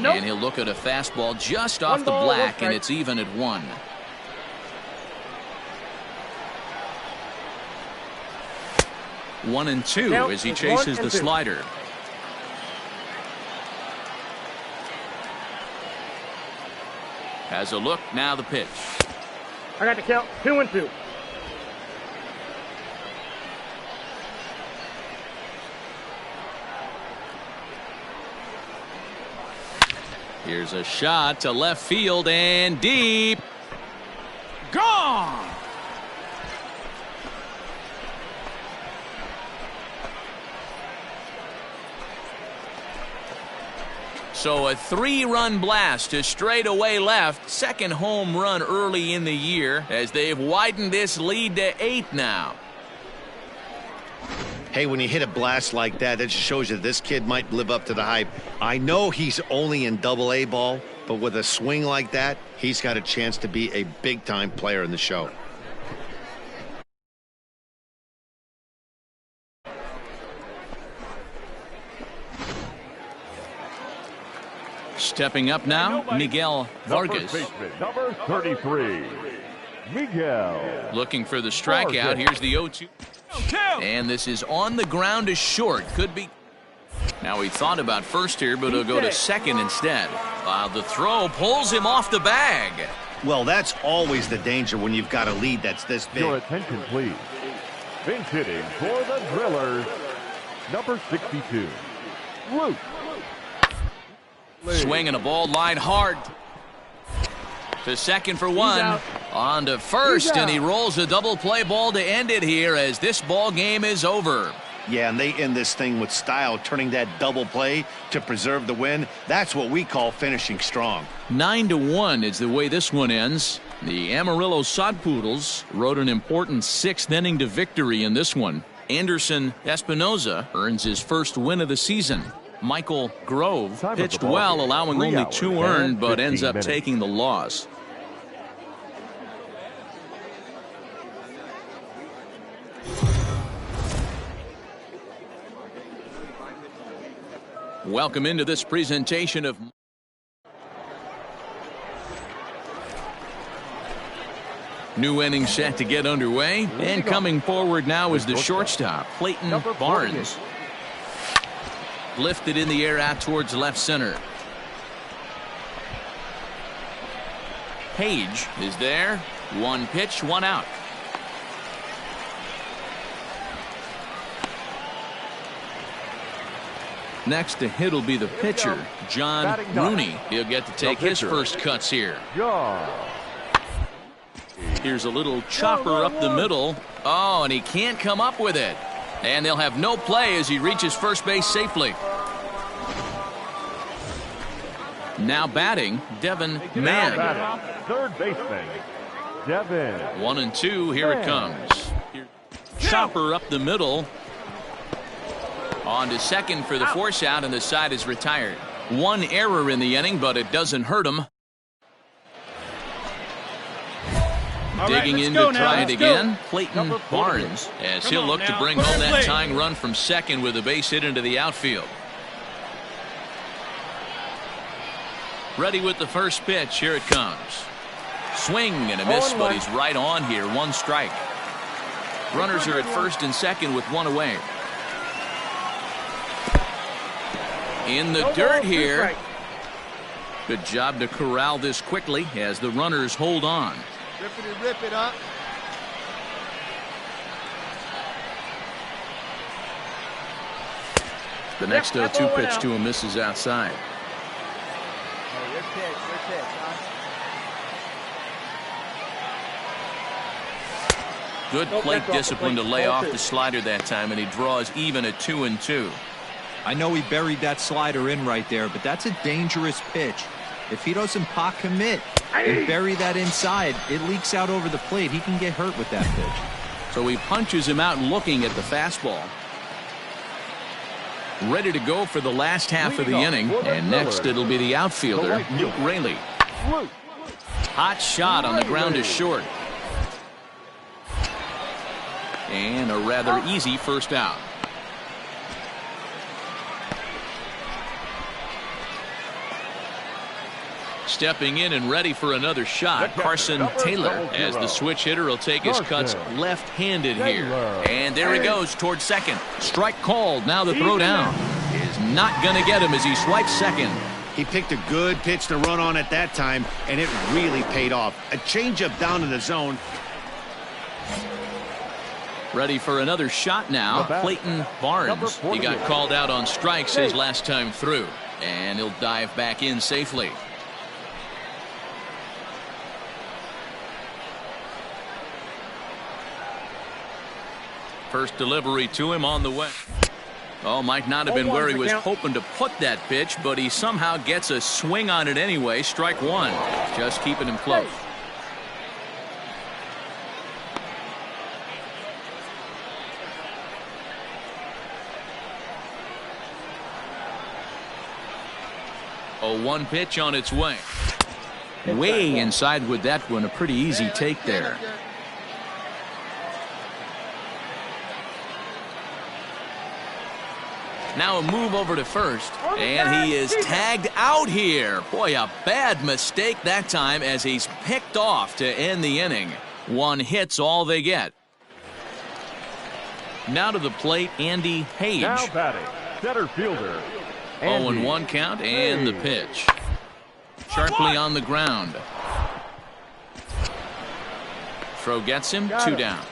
Nope. And he'll look at a fastball just off the black, and it's even at 1. One and 2 as he chases the slider. Has a look, now the pitch. I got the count. 2-2. Here's a shot to left field and deep. Gone! So a 3-run blast to straightaway left. Second home run early in the year as they've widened this lead to 8 now. Hey, when you hit a blast like that, it just shows you this kid might live up to the hype. I know he's only in Double-A ball, but with a swing like that, he's got a chance to be a big-time player in the show. Stepping up now, Miguel Vargas. Number 33. Miguel. Looking for the strikeout. Here's the 0-2. And this is on the ground to short. Could be. Now he thought about first here, but he'll go to second instead. The throw pulls him off the bag. Well, that's always the danger when you've got a lead that's this big. Your attention, please. Bench hitting for the Drillers. Number 62. Luke. Swinging a ball line hard. To second for 1. On to first, and he rolls a double play ball to end it here as this ball game is over. Yeah, and they end this thing with style, turning that double play to preserve the win. That's what we call finishing strong. 9-1 is the way this one ends. The Amarillo Sod Poodles rode an important 6th inning to victory in this one. Anderson Espinoza earns his first win of the season. Michael Grove pitched well, allowing only 2 earned, but ends up taking the loss. Welcome into this presentation of new inning set to get underway, and coming forward now is the shortstop, Clayton Barnes. Lifted in the air out towards left center. Page is there. 1 pitch, 1 out. Next to hit will be the pitcher, John Rooney. He'll get to take his first cuts here. Here's a little chopper up the middle. Oh, and he can't come up with it. And they'll have no play as he reaches first base safely. Now batting, Devin Mann. Third baseman, Devin. 1-2. Here it comes. Chopper up the middle. On to second for the force out, and the side is retired. One error in the inning, but it doesn't hurt him. Digging in to try it again, Clayton Barnes, as he'll look to bring home that tying run from second with a base hit into the outfield. Ready with the first pitch. Here it comes. Swing and a miss, but he's right on here. One strike. Runners are at first and second with one away. In the dirt here. Good job to corral this quickly as the runners hold on. Rip it up. The next 0-2 pitch to him misses outside. Oh, your pitch, huh? Good plate discipline to lay off the slider that time, and he draws even at 2-2. I know he buried that slider in right there, but that's a dangerous pitch. If he doesn't pot commit and bury that inside, it leaks out over the plate. He can get hurt with that pitch. So he punches him out looking at the fastball. Ready to go for the last half of the inning, and next it'll be the outfielder, Luke Raley. Hot shot on the ground is short. And a rather easy first out. Stepping in and ready for another shot, Carson Taylor, as the switch hitter will take his cuts left-handed here. And there he goes towards second. Strike called. Now the throw down is not going to get him as he swipes second. He picked a good pitch to run on at that time, and it really paid off. A changeup down in the zone. Ready for another shot now, Clayton Barnes. He got called out on strikes his last time through, and he'll dive back in safely. First delivery to him on the way. Oh, might not have been where he was hoping to put that pitch, but he somehow gets a swing on it anyway. Strike one. Just keeping him close. Oh, one pitch on its way. Way inside with that one. A pretty easy take there. Now a move over to first, and he is tagged out here. Boy, a bad mistake that time as he's picked off to end the inning. One hit's all they get. Now to the plate, Andy Page. Now batting, center fielder. 0-1 count, and the pitch. Sharply on the ground. Throw gets him, two down.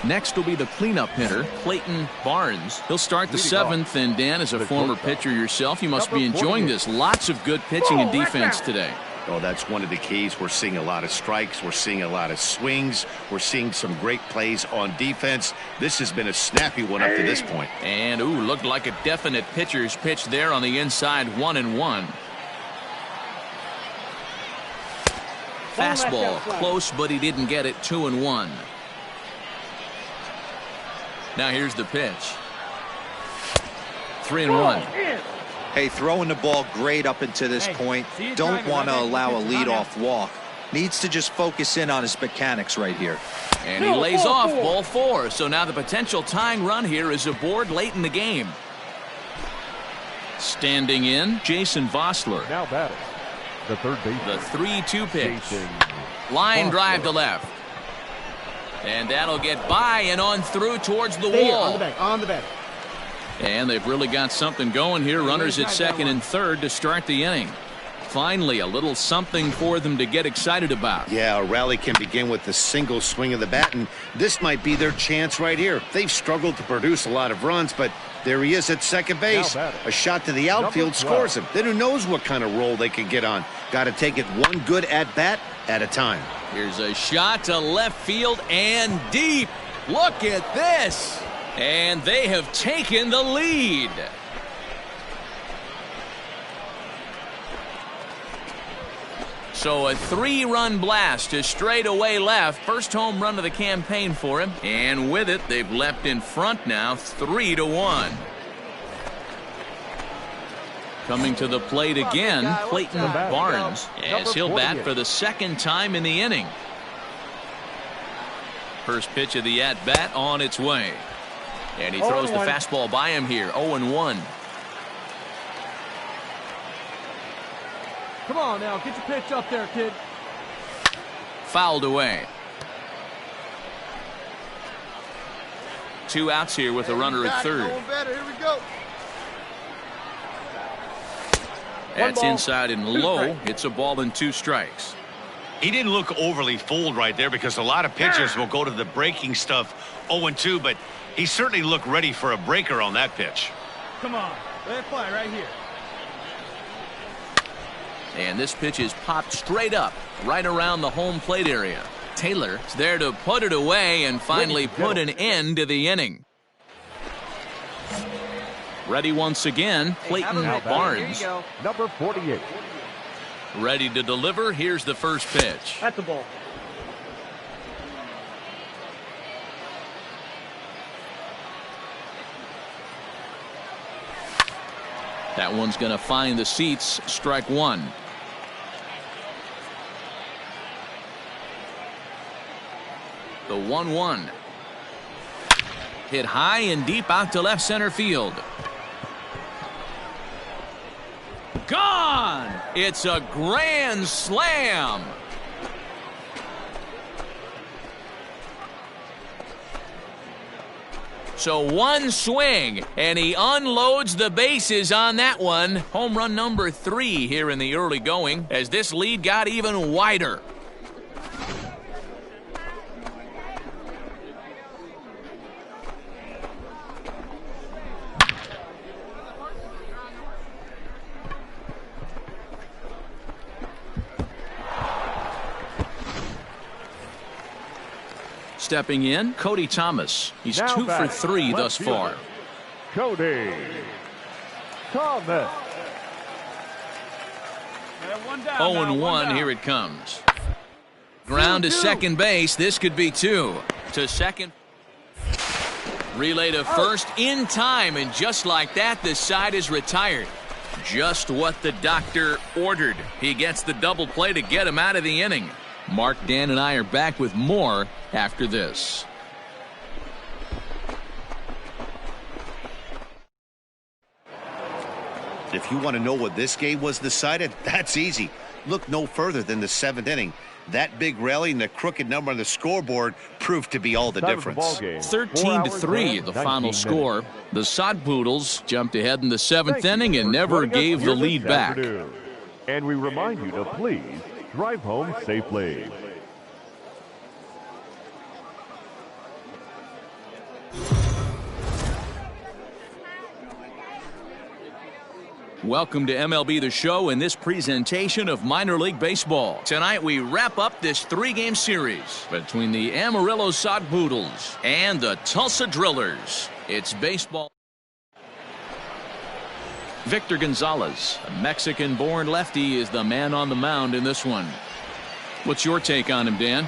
Next will be the cleanup hitter, Clayton Barnes. He'll start the seventh, and Dan, as a former pitcher yourself, you must be enjoying this. Lots of good pitching and defense today. Oh, that's one of the keys. We're seeing a lot of strikes. We're seeing a lot of swings. We're seeing some great plays on defense. This has been a snappy one up to this point. And, ooh, looked like a definite pitcher's pitch there on the inside, 1-1. Fastball, close, but he didn't get it, 2-1. Now here's the pitch. 3-1. Hey, throwing the ball great up until this point. Don't want to allow a leadoff walk. Needs to just focus in on his mechanics right here. And he lays off ball four. So now the potential tying run here is aboard late in the game. Standing in, Jason Vossler. Now batting, the third baseman. The 3-2 pitch. Line drive to left. And that'll get by and on through towards the wall. On the back. And they've really got something going here. Runners at second and third to start the inning. Finally, a little something for them to get excited about. Yeah, a rally can begin with a single swing of the bat, and this might be their chance right here. They've struggled to produce a lot of runs, but there he is at second base. A shot to the outfield scores him. Then who knows what kind of roll they can get on. Got to take it one good at-bat at a time. Here's a shot to left field and deep. Look at this. And they have taken the lead. So a 3-run blast to straightaway left. First home run of the campaign for him. And with it, they've leapt in front now 3-1. Coming to the plate again, Clayton Barnes, as he'll bat for the second time in the inning. First pitch of the at-bat on its way. And he throws the fastball by him here, 0-1. Come on now, get your pitch up there, kid. Fouled away. 2 outs here with a runner at third. Here we go. That's inside and low. It's a ball and 2 strikes. He didn't look overly fooled right there because a lot of pitchers will go to the breaking stuff 0-2, but he certainly looked ready for a breaker on that pitch. Come on, let it fly right here. And this pitch is popped straight up, right around the home plate area. Taylor's there to put it away and finally put an end to the inning. Ready once again, Clayton Barnes. Number 48. Ready to deliver. Here's the first pitch. That's the ball. That one's going to find the seats. Strike 1. The 1-1. Hit high and deep out to left center field. Gone! It's a grand slam. So one swing, and he unloads the bases on that one. Home run number 3 here in the early going, as this lead got even wider. Stepping in, Cody Thomas. He's Now 2 for 3 thus far. Cody Thomas. 0-1, here it comes. Ground to second base. This could be 2. To second. Relay to first in time, and just like that, the side is retired. Just what the doctor ordered. He gets the double play to get him out of the inning. Mark, Dan, and I are back with more after this. If you want to know what this game was decided, that's easy. Look no further than the 7th inning. That big rally and the crooked number on the scoreboard proved to be all the difference. 13-3, the final score. The Sod Poodles jumped ahead in the 7th inning and never gave the lead back. And we remind you to please drive home safely. Welcome to MLB The Show in this presentation of minor league baseball. Tonight we wrap up this 3-game series between the Amarillo Sod Poodles and the Tulsa Drillers. It's baseball. Victor Gonzalez, a Mexican-born lefty, is the man on the mound in this one. What's your take on him, Dan?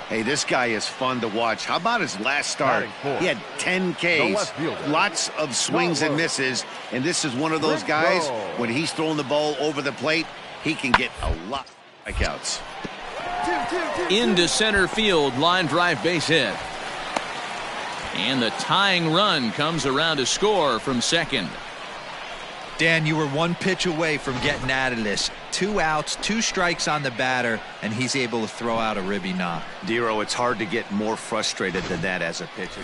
Hey, this guy is fun to watch. How about his last start? He had 10 Ks, lots of swings and misses, and this is one of those guys, when he's throwing the ball over the plate, he can get a lot of strikeouts. Into center field, line drive base hit. And the tying run comes around to score from second. Dan, you were 1 pitch away from getting out of this. 2 outs, 2 strikes on the batter, and he's able to throw out a ribby knock. Dero, it's hard to get more frustrated than that as a pitcher.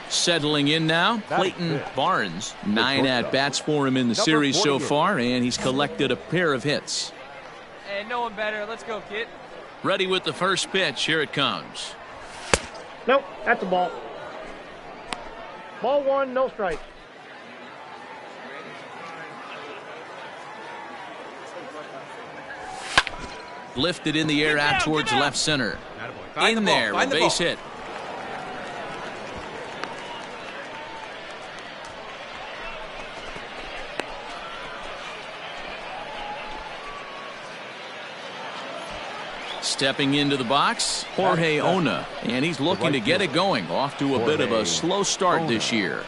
Settling in now, Clayton Barnes. 9 at-bats for him in the series so far, and he's collected a pair of hits. Hey, no one better. Let's go, kid. Ready with the first pitch. Here it comes. Nope, that's a ball. Ball 1, no strikes. Lifted in the air out towards left center. In there, a base hit. Stepping into the box, Jorge Ona, and he's looking to get it going. Off to a bit of a slow start this year.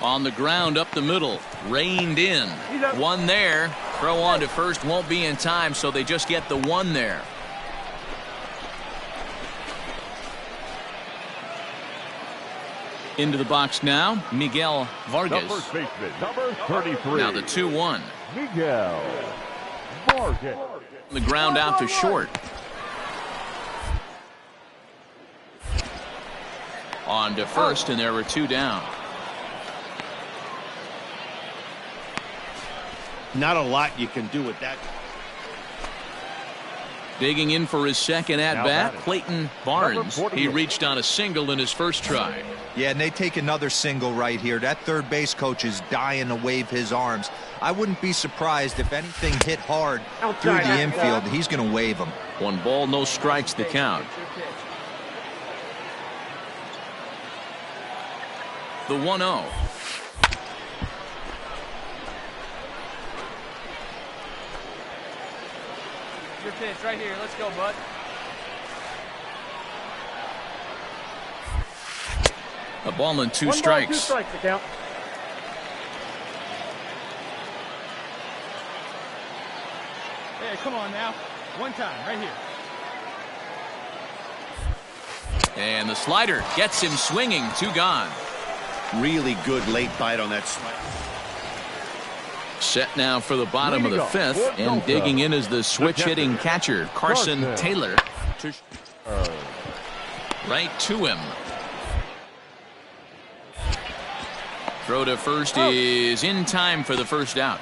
On the ground up the middle, reined in. One there. Throw on to first won't be in time, so they just get the one there. Into the box now, Miguel Vargas. The first baseman, number 33. Now the 2-1. Miguel Vargas. The ground out to short. On to first, and there were two down. Not a lot you can do with that. Digging in for his second at-bat, Clayton Barnes. He reached on a single in his first try. Yeah, and they take another single right here. That third base coach is dying to wave his arms. I wouldn't be surprised if anything hit hard through the infield. He's going to wave them. 1 ball, no strikes the count. The 1-0. Your pitch right here. Let's go, bud. A ball and 2 1 strikes. ball, 2 strikes to count. Hey, come on now. One time, right here. And the slider gets him swinging. 2 gone. Really good late bite on that slider. Set now for the bottom of the 5th, and digging in is the switch-hitting catcher, Carson Taylor. Right to him. Throw to first is in time for the first out.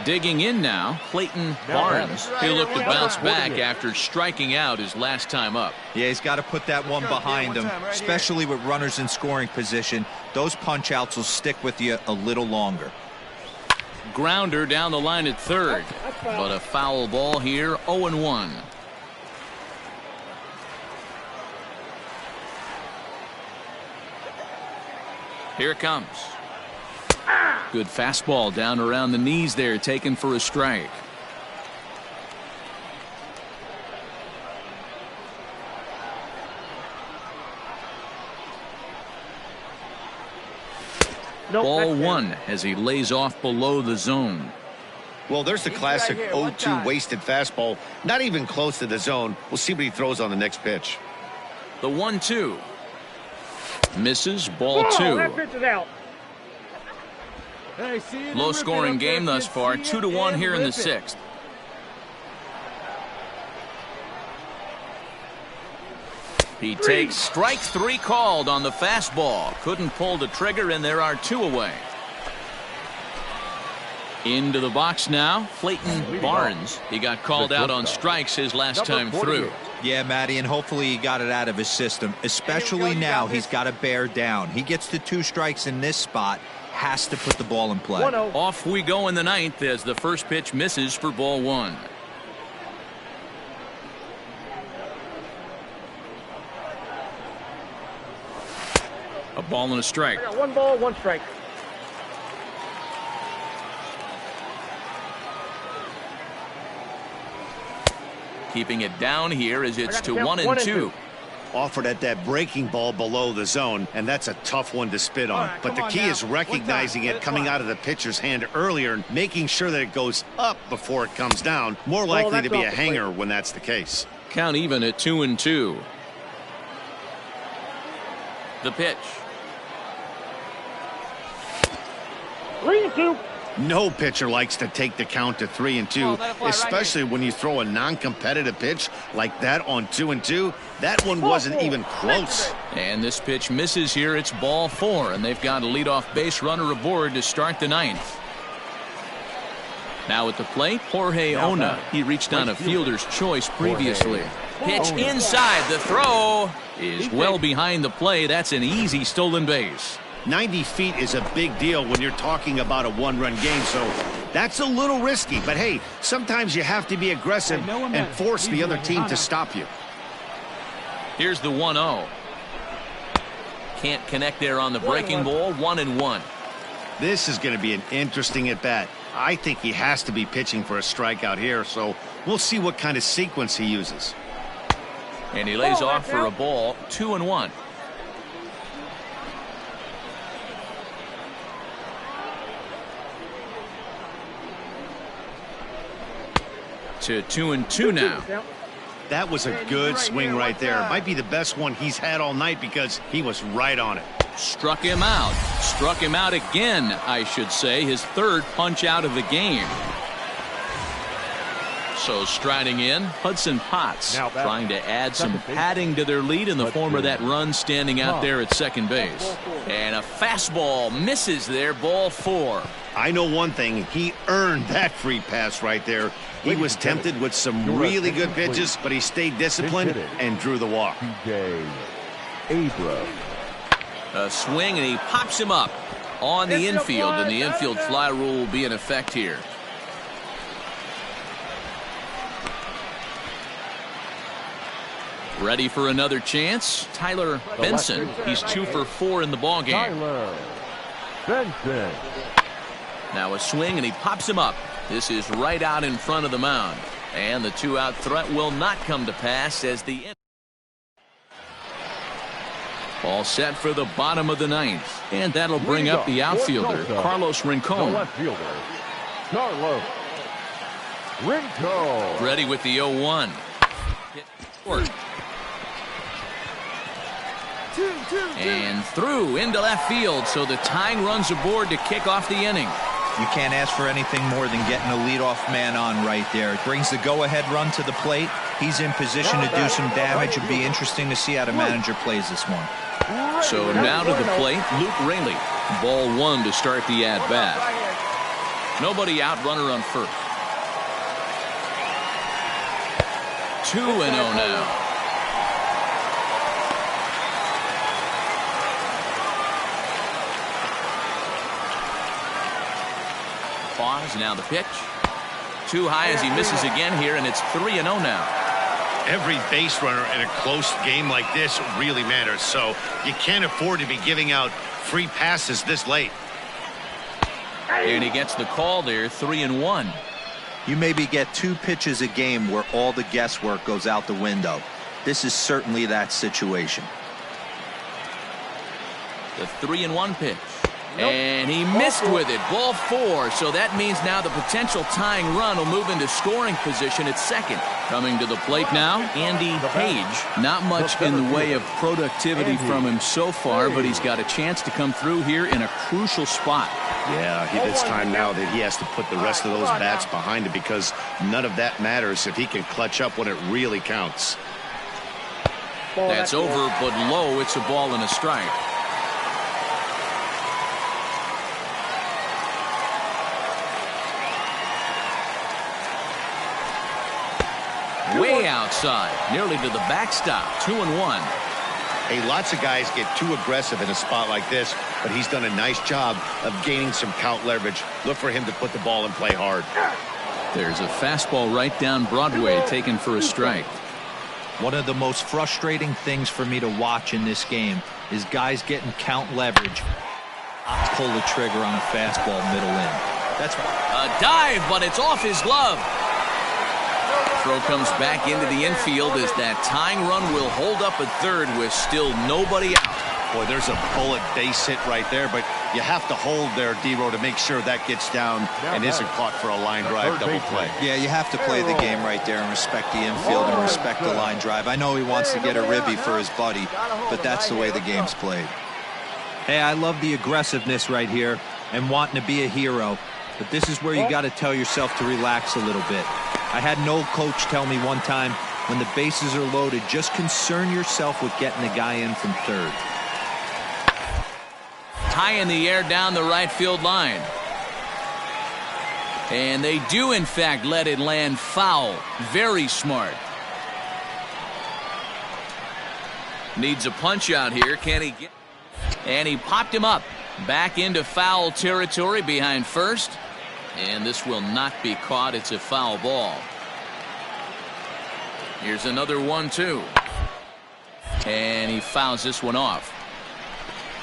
Digging in now, Clayton Barnes. He'll look to bounce back after striking out his last time up. Yeah, he's got to put that one behind him, especially with runners in scoring position. Those punch-outs will stick with you a little longer. Grounder down the line at third, but a foul ball here, 0-1. Here it comes. Good fastball down around the knees there, taken for a strike. Ball 1 as he lays off below the zone. Well, there's the classic 0-2 wasted fastball. Not even close to the zone. We'll see what he throws on the next pitch. The 1-2. Misses, ball 2. That pitch is out. Hey, see Low scoring game thus far, 2-1 here in the 6th. He takes strike 3 called on the fastball. Couldn't pull the trigger, and there are 2 away. Into the box now, Clayton Barnes. He got called out on strikes his last time through. Yeah, Matty, and hopefully he got it out of his system, especially now he's got to bear down. He gets the 2 strikes in this spot, has to put the ball in play. 1-0. Off we go in the 9th as the first pitch misses for ball 1. A ball and a strike. I got 1 ball, 1 strike. Keeping it down here as it's to 1 and 2. Offered at that breaking ball below the zone, and that's a tough one to spit on. Right, but the key is recognizing it coming out of the pitcher's hand earlier and making sure that it goes up before it comes down. More likely to be a hanger when that's the case. Count even at 2 and 2. The pitch. 3-2. No pitcher likes to take the count to 3 and 2, especially when you throw a non-competitive pitch like that on 2 and 2. That one wasn't even close. And this pitch misses here. It's ball 4, and they've got a leadoff base runner aboard to start the 9th. Now at the plate, Jorge Ona. He reached on a fielder's choice previously. Pitch inside. The throw is well behind the play. That's an easy stolen base. 90 feet is a big deal when you're talking about a 1-run game, so that's a little risky. But hey, sometimes you have to be aggressive and force the other team to stop you. Here's the 1-0. Can't connect there on the breaking ball. 1 and 1. This is going to be an interesting at-bat. I think he has to be pitching for a strikeout here, so we'll see what kind of sequence he uses. And he lays off for a ball, 2-1. To 2-2 now. That was a good swing right there. Might be the best one he's had all night because he was right on it. Struck him out. Struck him out again, I should say. His third punch out of the game. So striding in, Hudson Potts trying to add some padding to their lead in the form of that run standing out there at second base. And a fastball misses there, ball 4. I know one thing. He earned that free pass right there. He was tempted with some really good pitches, but he stayed disciplined and drew the walk. A swing, and he pops him up on the infield, and the infield fly rule will be in effect here. Ready for another chance? Tyler Benson. He's 2 for 4 in the ballgame. Tyler Benson. Now a swing, and he pops him up. This is right out in front of the mound. And the 2-out threat will not come to pass as the all set for the bottom of the 9th. And that'll bring up the outfielder, Carlos Rincon. The left fielder, Carlos Rincon. Ready with the 0-1. And through into left field, so the tying runs aboard to kick off the inning. You can't ask for anything more than getting a leadoff man on right there. It brings the go-ahead run to the plate. He's in position to do some damage. It'd be interesting to see how the manager plays this one. So now to the plate, Luke Raley. Ball 1 to start the at-bat. Nobody out, runner on first. 2-0 now. Pause, now the pitch. Too high as he misses again here, and it's 3-0 now. Every base runner in a close game like this really matters, so you can't afford to be giving out free passes this late. And he gets the call there, 3-1. You maybe get 2 pitches a game where all the guesswork goes out the window. This is certainly that situation. The 3-1 pitch. And he missed with it. Ball 4. So that means now the potential tying run will move into scoring position at second. Coming to the plate now, Andy Page. Not much in the way of productivity from him so far, but he's got a chance to come through here in a crucial spot. Yeah, it's time now that he has to put the rest of those bats behind him, because none of that matters if he can clutch up when it really counts. That's over, but low. It's a ball and a strike. Way outside, nearly to the backstop. 2-1. Hey, lots of guys get too aggressive in a spot like this, but he's done a nice job of gaining some count leverage. Look for him to put the ball and play hard. There's a fastball right down Broadway, taken for a strike. One of the most frustrating things for me to watch in this game is guys getting count leverage. I'll pull the trigger on a fastball middle in. That's a dive, but it's off his glove. Throw comes back into the infield as that tying run will hold up at third with still nobody out. Boy, there's a bullet base hit right there, but you have to hold there, D-Row, to make sure that gets down and isn't caught for a line drive double play. Yeah, you have to play the game right there and respect the infield and respect the line drive. I know he wants to get a ribby for his buddy, but that's the way the game's played. Hey, I love the aggressiveness right here and wanting to be a hero, but this is where you got to tell yourself to relax a little bit. I had an old coach tell me one time, when the bases are loaded, just concern yourself with getting the guy in from third. High in the air down the right field line. And they do, in fact, let it land foul. Very smart. Needs a punch out here. Can he get? And he popped him up. Back into foul territory behind first. And this will not be caught. It's a foul ball. Here's another 1-2. And he fouls this one off.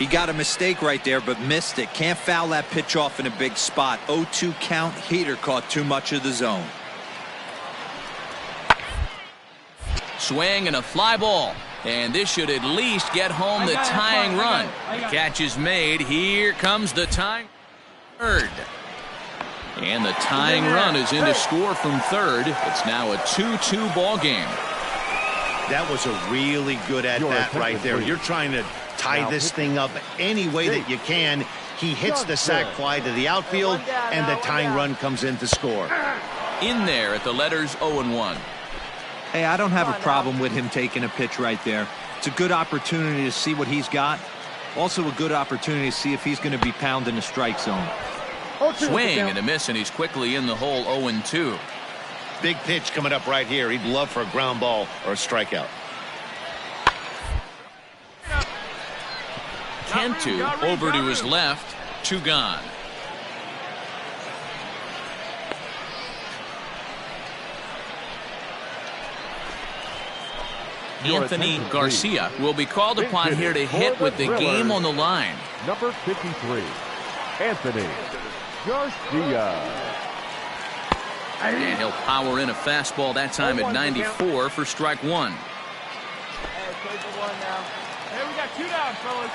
He got a mistake right there, but missed it. Can't foul that pitch off in a big spot. 0-2 count. Heater caught too much of the zone. Swing and a fly ball. And this should at least get home the tying run. The catch is made. Here comes the tying third. And the tying run is in to score from third. It's now a 2-2 ball game. That was a really good at-bat right there. You're trying to tie this thing up any way that you can. He hits the sac fly to the outfield, and the tying run comes in to score. In there at the letters 0-1. Hey, I don't have a problem with him taking a pitch right there. It's a good opportunity to see what he's got. Also a good opportunity to see if he's going to be pounding the strike zone. Swing and a miss, and he's quickly in the hole. 0-2. Big pitch coming up right here. He'd love for a ground ball or a strikeout. Cantu over to his left. 2 gone. Anthony Garcia will be called upon here to hit with the game on the line. Number 53, Anthony Garcia. And he'll power in a fastball that time at 94 for strike 1. Hey, play for 1 now. Hey, we got 2 down, fellas.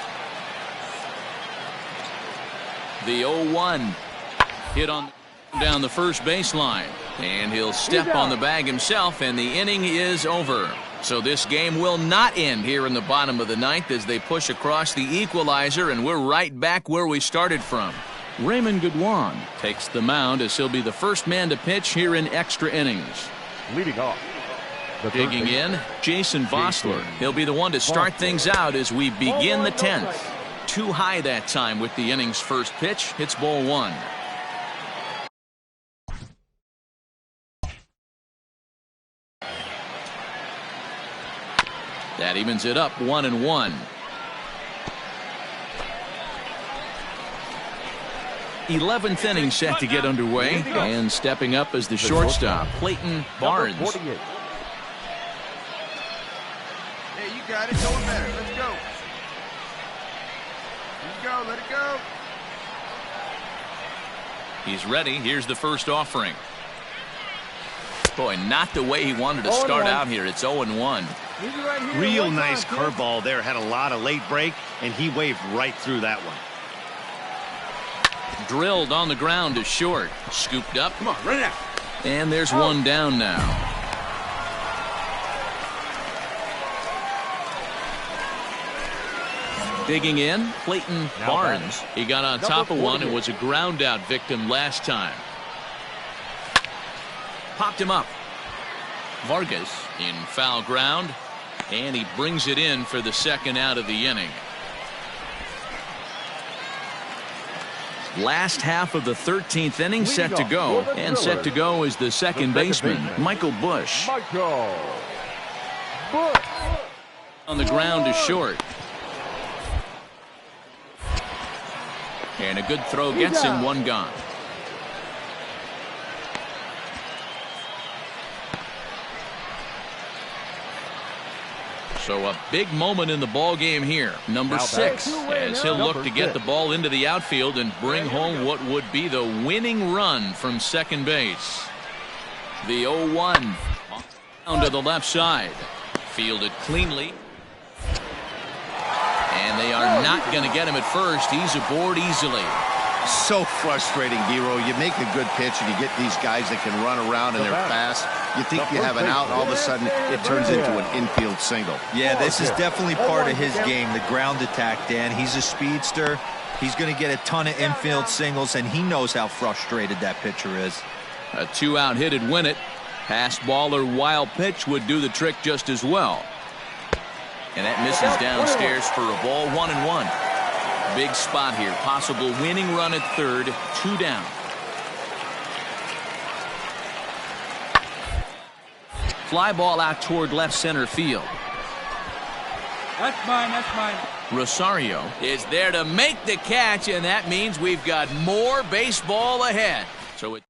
The 0-1 hit on down the first baseline. And he'll step on the bag himself, and the inning is over. So this game will not end here in the bottom of the 9th as they push across the equalizer, and we're right back where we started from. Raymond Goodwin takes the mound as he'll be the first man to pitch here in extra innings. Leading off. Digging in, Jason Vosler. He'll be the one to start things out as we begin the 10th. Too high that time with the inning's first pitch. Hits ball 1. That evens it up 1-1. 11th inning set to get underway, and stepping up as the shortstop, Clayton Barnes. Hey, you got it. Going better. Let's go. Let's go. Let it go. He's ready. Here's the first offering. Boy, not the way he wanted to start out here. It's 0-1. Real nice curveball there. Had a lot of late break, and he waved right through that one. Drilled on the ground to short. Scooped up. Come on, run it out. And there's one down now. Digging in, Clayton Barnes. He got on top of one and was a ground out victim last time. Popped him up. Vargas in foul ground, and he brings it in for the second out of the inning. Last half of the 13th inning set to go, and set to go is the second baseman, Michael Bush. On the ground to short. And a good throw gets him 1 gone. So a big moment in the ball game here. Number 6, as he'll look to get the ball into the outfield and bring home what would be the winning run from second base. The 0-1 down to the left side. Fielded cleanly. And they are not going to get him at first. He's aboard easily. So frustrating, Giro. You make a good pitch and you get these guys that can run around and they're fast. You think you have an out, all of a sudden it turns into an infield single. Yeah, this is definitely part of his game, the ground attack, Dan. He's a speedster. He's going to get a ton of infield singles, and he knows how frustrated that pitcher is. A 2-out hit'd win it. Pass ball or wild pitch would do the trick just as well. And that misses downstairs for a ball. 1-1. Big spot here. Possible winning run at third. 2 down. Fly ball out toward left center field. That's mine. That's mine. Rosario is there to make the catch, and that means we've got more baseball ahead. So it.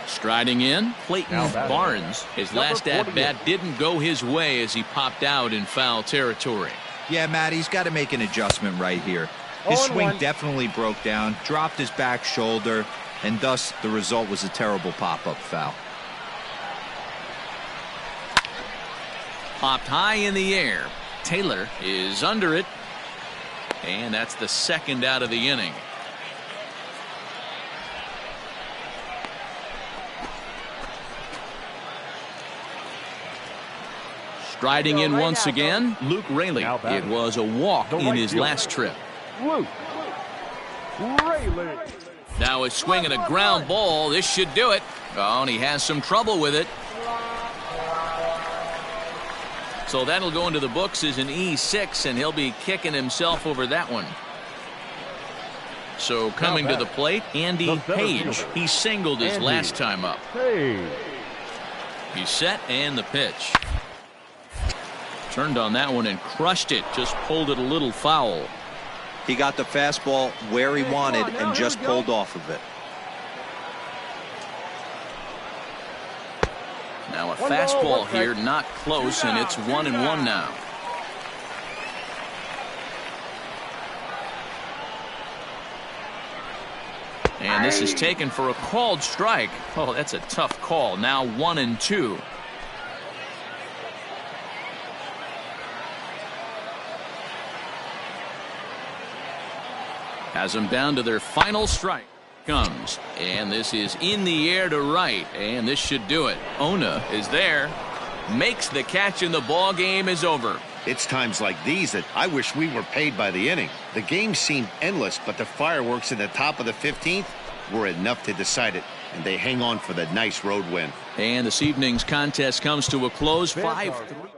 Striding in, Clayton Barnes. His last at-bat didn't go his way as he popped out in foul territory. Yeah, Matt, he's got to make an adjustment right here. His swing 0-1. definitely broke down, dropped his back shoulder, and thus the result was a terrible pop-up foul. Popped high in the air. Taylor is under it. And that's the second out of the inning. Striding in once again, Luke Raley. It was a walk in his last trip. Luke Raley. Now a swing and a ground ball. This should do it. Oh, and he has some trouble with it. So that'll go into the books as an E6, and he'll be kicking himself over that one. So coming to the plate, Andy Page. He singled his last time up. He's set, and the pitch. Turned on that one and crushed it. Just pulled it a little foul. He got the fastball where he wanted and just pulled off of it. Now a fastball here, not close, and it's 1-1 now. And this is taken for a called strike. Oh, that's a tough call. Now 1-2. Has them down to their final strike. Comes, and this is in the air to right, and this should do it. Ona is there, makes the catch, and the ball game is over. It's times like these that I wish we were paid by the inning. The game seemed endless, but the fireworks in the top of the 15th were enough to decide it, and they hang on for the nice road win. And this evening's contest comes to a close, 5-3.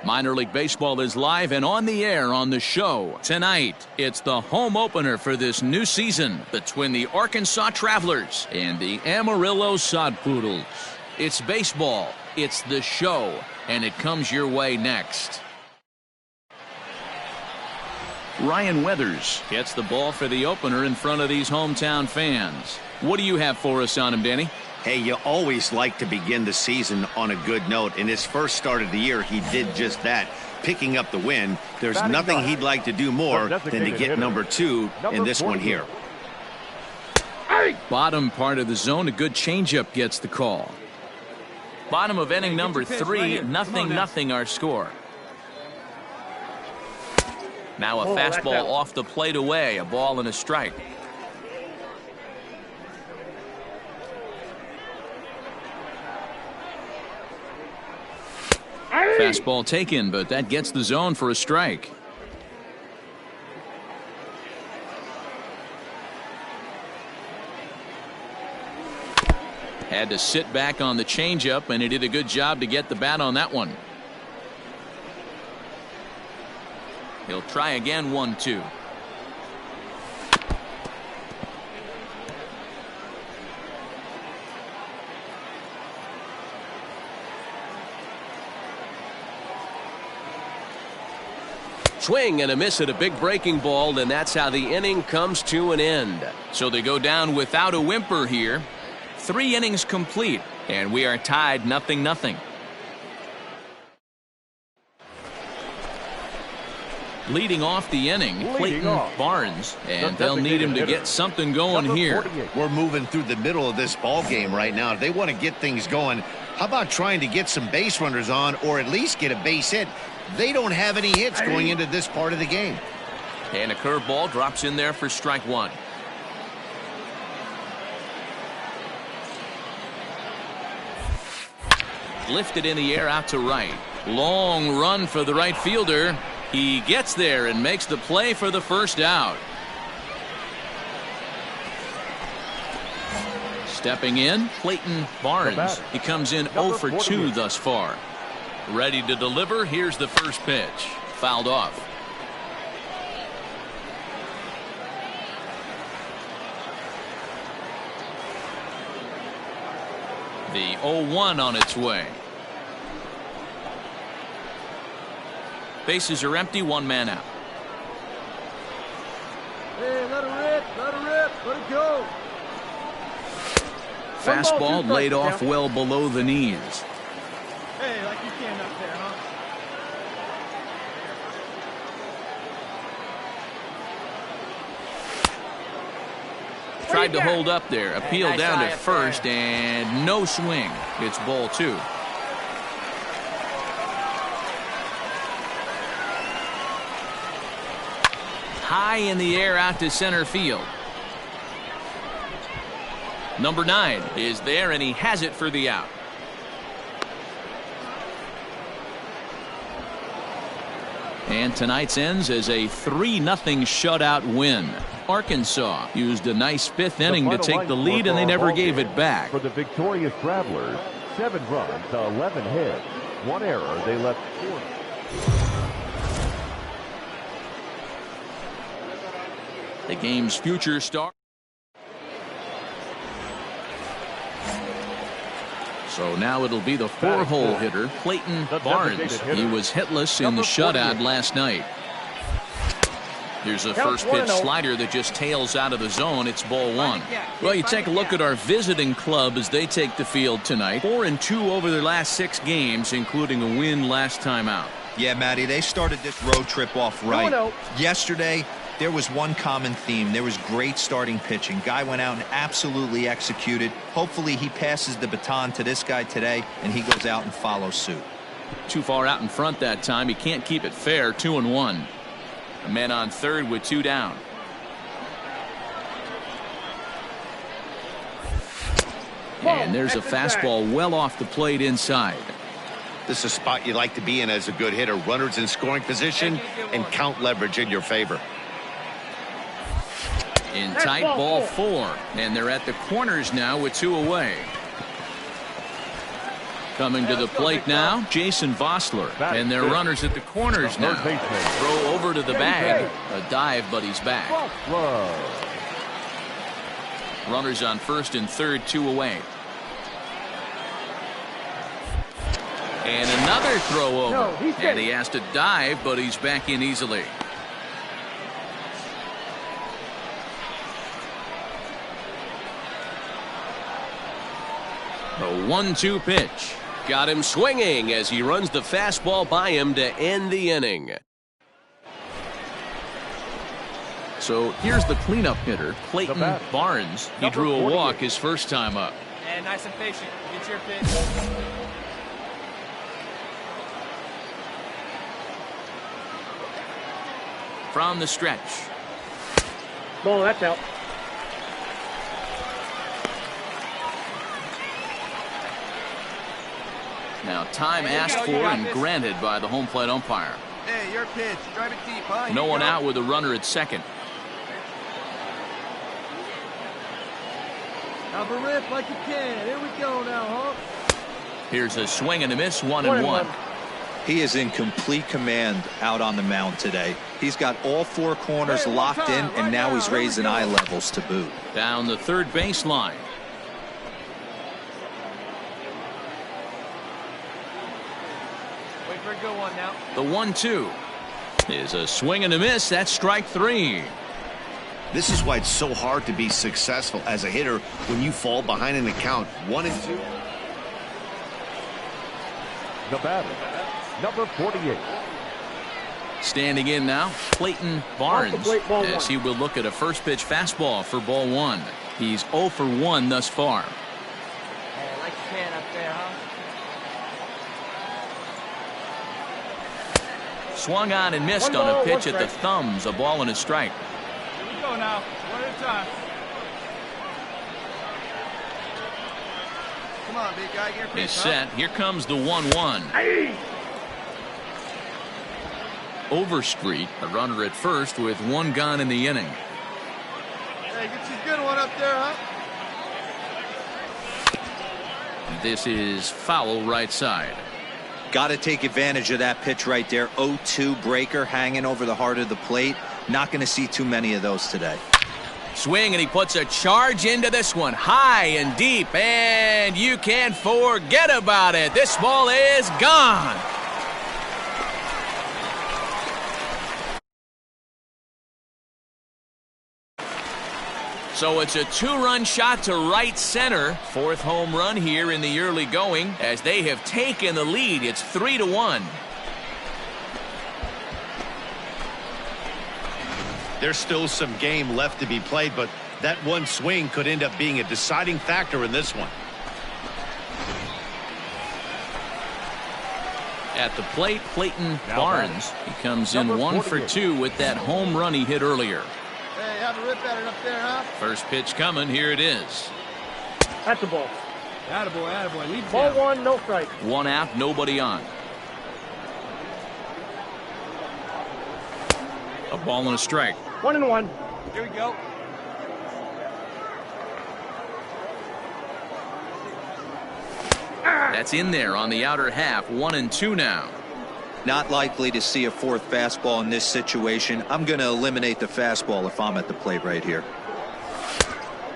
Minor League Baseball is live and on the air on the show. Tonight, it's the home opener for this new season between the Arkansas Travelers and the Amarillo Sod Poodles. It's baseball, it's the show, and it comes your way next. Ryan Weathers gets the ball for the opener in front of these hometown fans. What do you have for us on him, Danny? Hey, you always like to begin the season on a good note. In his first start of the year, he did just that, picking up the win. There's nothing he'd like to do more than to get number 2 in this one here. Bottom part of the zone, a good changeup gets the call. Bottom of inning number 3, nothing our score. Now a fastball off the plate away, a ball and a strike. Fastball taken, but that gets the zone for a strike. Had to sit back on the changeup, and he did a good job to get the bat on that one. He'll try again, 1-2. Swing and a miss at a big breaking ball, and that's how the inning comes to an end. So they go down without a whimper here. 3 innings complete, and we are tied 0-0. Leading off the inning, Clayton Barnes, and they'll need him to get something going here. We're moving through the middle of this ball game right now. If they want to get things going, how about trying to get some base runners on, or at least get a base hit? They don't have any hits going into this part of the game. And a curveball drops in there for strike 1. Lifted in the air out to right. Long run for the right fielder. He gets there and makes the play for the first out. Stepping in, Clayton Barnes. He comes in 0 for 2 thus far. Ready to deliver. Here's the first pitch. Fouled off. The 0-1 on its way. Bases are empty, 1 man out. Hey, let it rip, let it go. Fastball laid off well below the knees. Hey, like you can up there, huh? Tried to hold up there. Appeal down to first, and no swing. It's ball 2. High in the air out to center field. Number 9 is there, and he has it for the out. And tonight's ends as a 3-0 shutout win. Arkansas used a nice 5th inning to take the lead, and they never gave it back. For the victorious Travelers, 7 runs, 11 hits, 1 error. They left 4. The game's future star. So now it'll be the 4-hole hitter, Clayton Barnes. He was hitless in the shutout last night. Here's a first pitch slider that just tails out of the zone. It's ball 1. Well, you take a look at our visiting club as they take the field tonight. 4-2 over their last 6 games, including a win last time out. Yeah, Matty, they started this road trip off right. Yesterday, there was one common theme. There was great starting pitching. Guy went out and absolutely executed. Hopefully he passes the baton to this guy today, and he goes out and follows suit. Too far out in front that time. He can't keep it fair. 2-1. A man on third with 2 down. And there's a fastball well off the plate inside. This is a spot you like to be in as a good hitter. Runners in scoring position and count leverage in your favor. In tight, ball 4, and they're at the corners now with 2 away. Coming to the plate now, Jason Vossler. And their runners at the corners now. Throw over to the bag. A dive, but he's back. Runners on first and third, 2 away. And another throw over. And he has to dive, but he's back in easily. The 1-2 pitch. Got him swinging as he runs the fastball by him to end the inning. So here's the cleanup hitter, Clayton Barnes. He drew a walk his first time up. And nice and patient. Get your pitch. From the stretch. Ball, that's out. Now time asked for and granted by the home plate umpire. Hey, your pitch. Drive it deep, huh? No one out with a runner at second. Have a rip like you can. Here we go now, huh? Here's a swing and a miss, 1-1. He is in complete command out on the mound today. He's got all 4 corners locked in, and now he's raising eye levels to boot. Down the third baseline. Wait for a good one now. The 1-2 is a swing and a miss. That's strike 3. This is why it's so hard to be successful as a hitter when you fall behind an account 1-2. The batter, number 48. Standing in now, Clayton Barnes, as he will look at a first pitch fastball for ball 1. He's 0 for 1 thus far. Hey, like you can up there, huh? Swung on and missed on a pitch at the thumbs. A ball and a strike. Here we go now. One at a time. Come on, big guy. Get your pitch, He's set. Here comes the 1-1. Overstreet, a runner at first with 1 gone in the inning. Hey, get you a good one up there, huh? This is foul right side. Got to take advantage of that pitch right there. 0-2 breaker hanging over the heart of the plate. Not going to see too many of those today. Swing, and he puts a charge into this one. High and deep, and you can't forget about it. This ball is gone. So it's a 2-run shot to right center. 4th home run here in the early going as they have taken the lead. It's 3-1. There's still some game left to be played, but that one swing could end up being a deciding factor in this one. At the plate, Clayton Barnes. He comes in 1 for 2 with that home run he hit earlier. Hey, have a rip at it up there, huh? First pitch coming. Here it is. That's a ball. Attaboy, attaboy. Lead Ball down. 1, no strike. 1 out, nobody on. A ball and a strike. 1-1. Here we go. That's in there on the outer half. 1-2 now. Not likely to see a 4th fastball in this situation. I'm going to eliminate the fastball if I'm at the plate right here.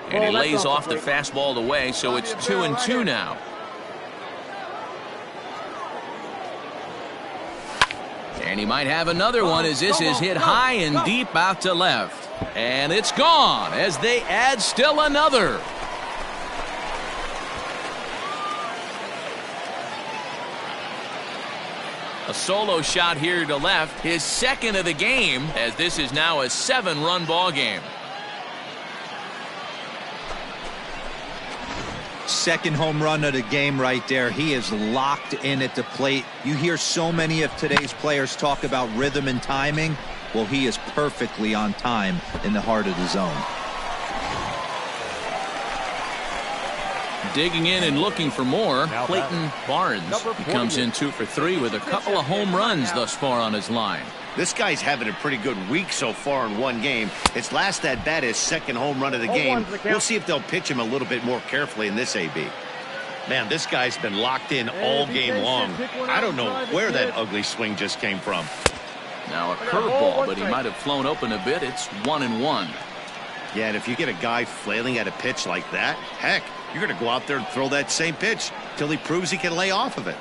And he lays off the fastball away, so it's 2-2 now. And he might have another one as this is hit high and deep out to left. And it's gone as they add still another. A solo shot here to left, his 2nd of the game, as this is now a 7-run ball game. 2nd home run of the game right there. He is locked in at the plate. You hear so many of today's players talk about rhythm and timing. Well, he is perfectly on time in the heart of the zone. Digging in and looking for more, Clayton Barnes. He comes in 2 for 3 with a couple of home runs thus far on his line. This guy's having a pretty good week so far in one game. His last at-bat is 2nd home run of the game. We'll see if they'll pitch him a little bit more carefully in this AB. Man, this guy's been locked in all game long. I don't know where that ugly swing just came from. Now a curveball, but he might have flown open a bit. It's 1-1. Yeah, and if you get a guy flailing at a pitch like that, heck, you're going to go out there and throw that same pitch till he proves he can lay off of it.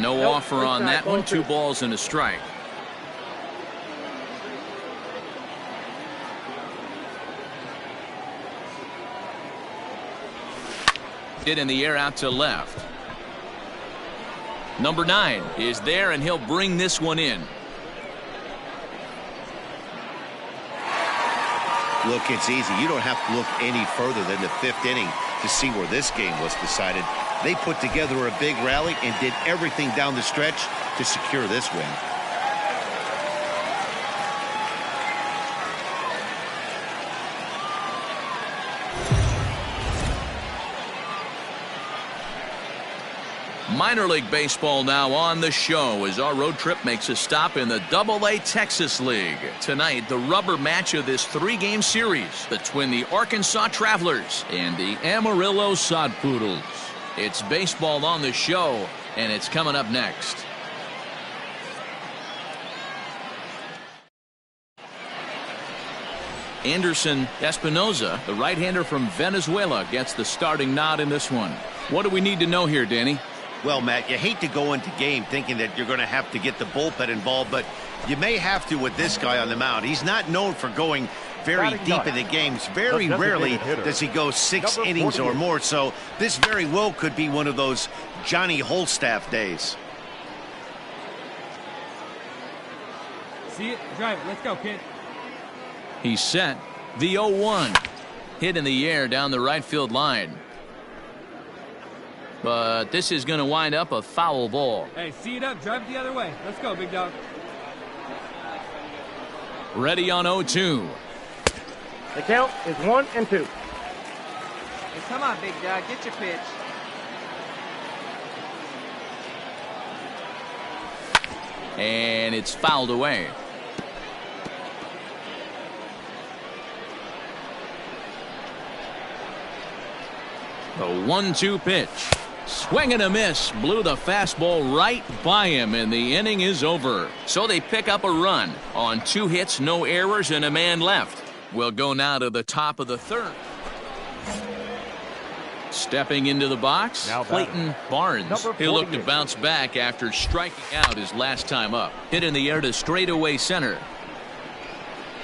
No offer on that one. 2 balls and a strike. Hit in the air out to left. Number 9 is there, and he'll bring this one in. Look, it's easy. You don't have to look any further than the 5th inning to see where this game was decided. They put together a big rally and did everything down the stretch to secure this win. Minor League Baseball now on the show as our road trip makes a stop in the AA Texas League. Tonight, the rubber match of this 3-game series between the Arkansas Travelers and the Amarillo Sod Poodles. It's baseball on the show, and it's coming up next. Anderson Espinoza, the right-hander from Venezuela, gets the starting nod in this one. What do we need to know here, Danny? Well, Matt, you hate to go into game thinking that you're going to have to get the bullpen involved, but you may have to with this guy on the mound. He's not known for going very deep into games. Very rarely does he go 6 innings or more, so this very well could be one of those Johnny Holstaff days. See it? Drive it. Let's go, kid. He's set. The 0-1. Hit in the air down the right field line. But this is going to wind up a foul ball. Hey, see it up. Drive it the other way. Let's go, big dog. Ready on 0-2. The count is 1-2. Hey, come on, big dog. Get your pitch. And it's fouled away. The 1-2 pitch. Swing and a miss. Blew the fastball right by him, and the inning is over. So they pick up a run on 2 hits, no errors, and a man left. We'll go now to the top of the 3rd. Stepping into the box, Clayton Barnes. He'll look to bounce back after striking out his last time up. Hit in the air to straightaway center.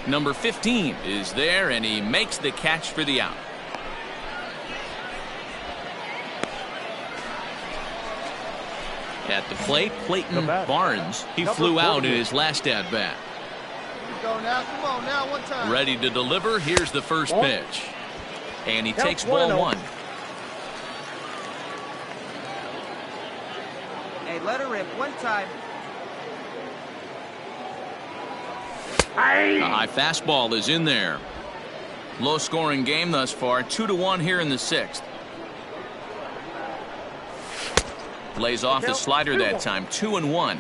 Number 15 is there, and he makes the catch for the out. At the plate, Clayton Barnes. He flew out in his last at-bat. Go now. Come on now. One time. Ready to deliver. Here's the first pitch. And he takes ball 1. Hey, let her rip. One time. The high fastball is in there. Low-scoring game thus far. 2-1 here in the 6th. Lays off the slider that time. 2-1.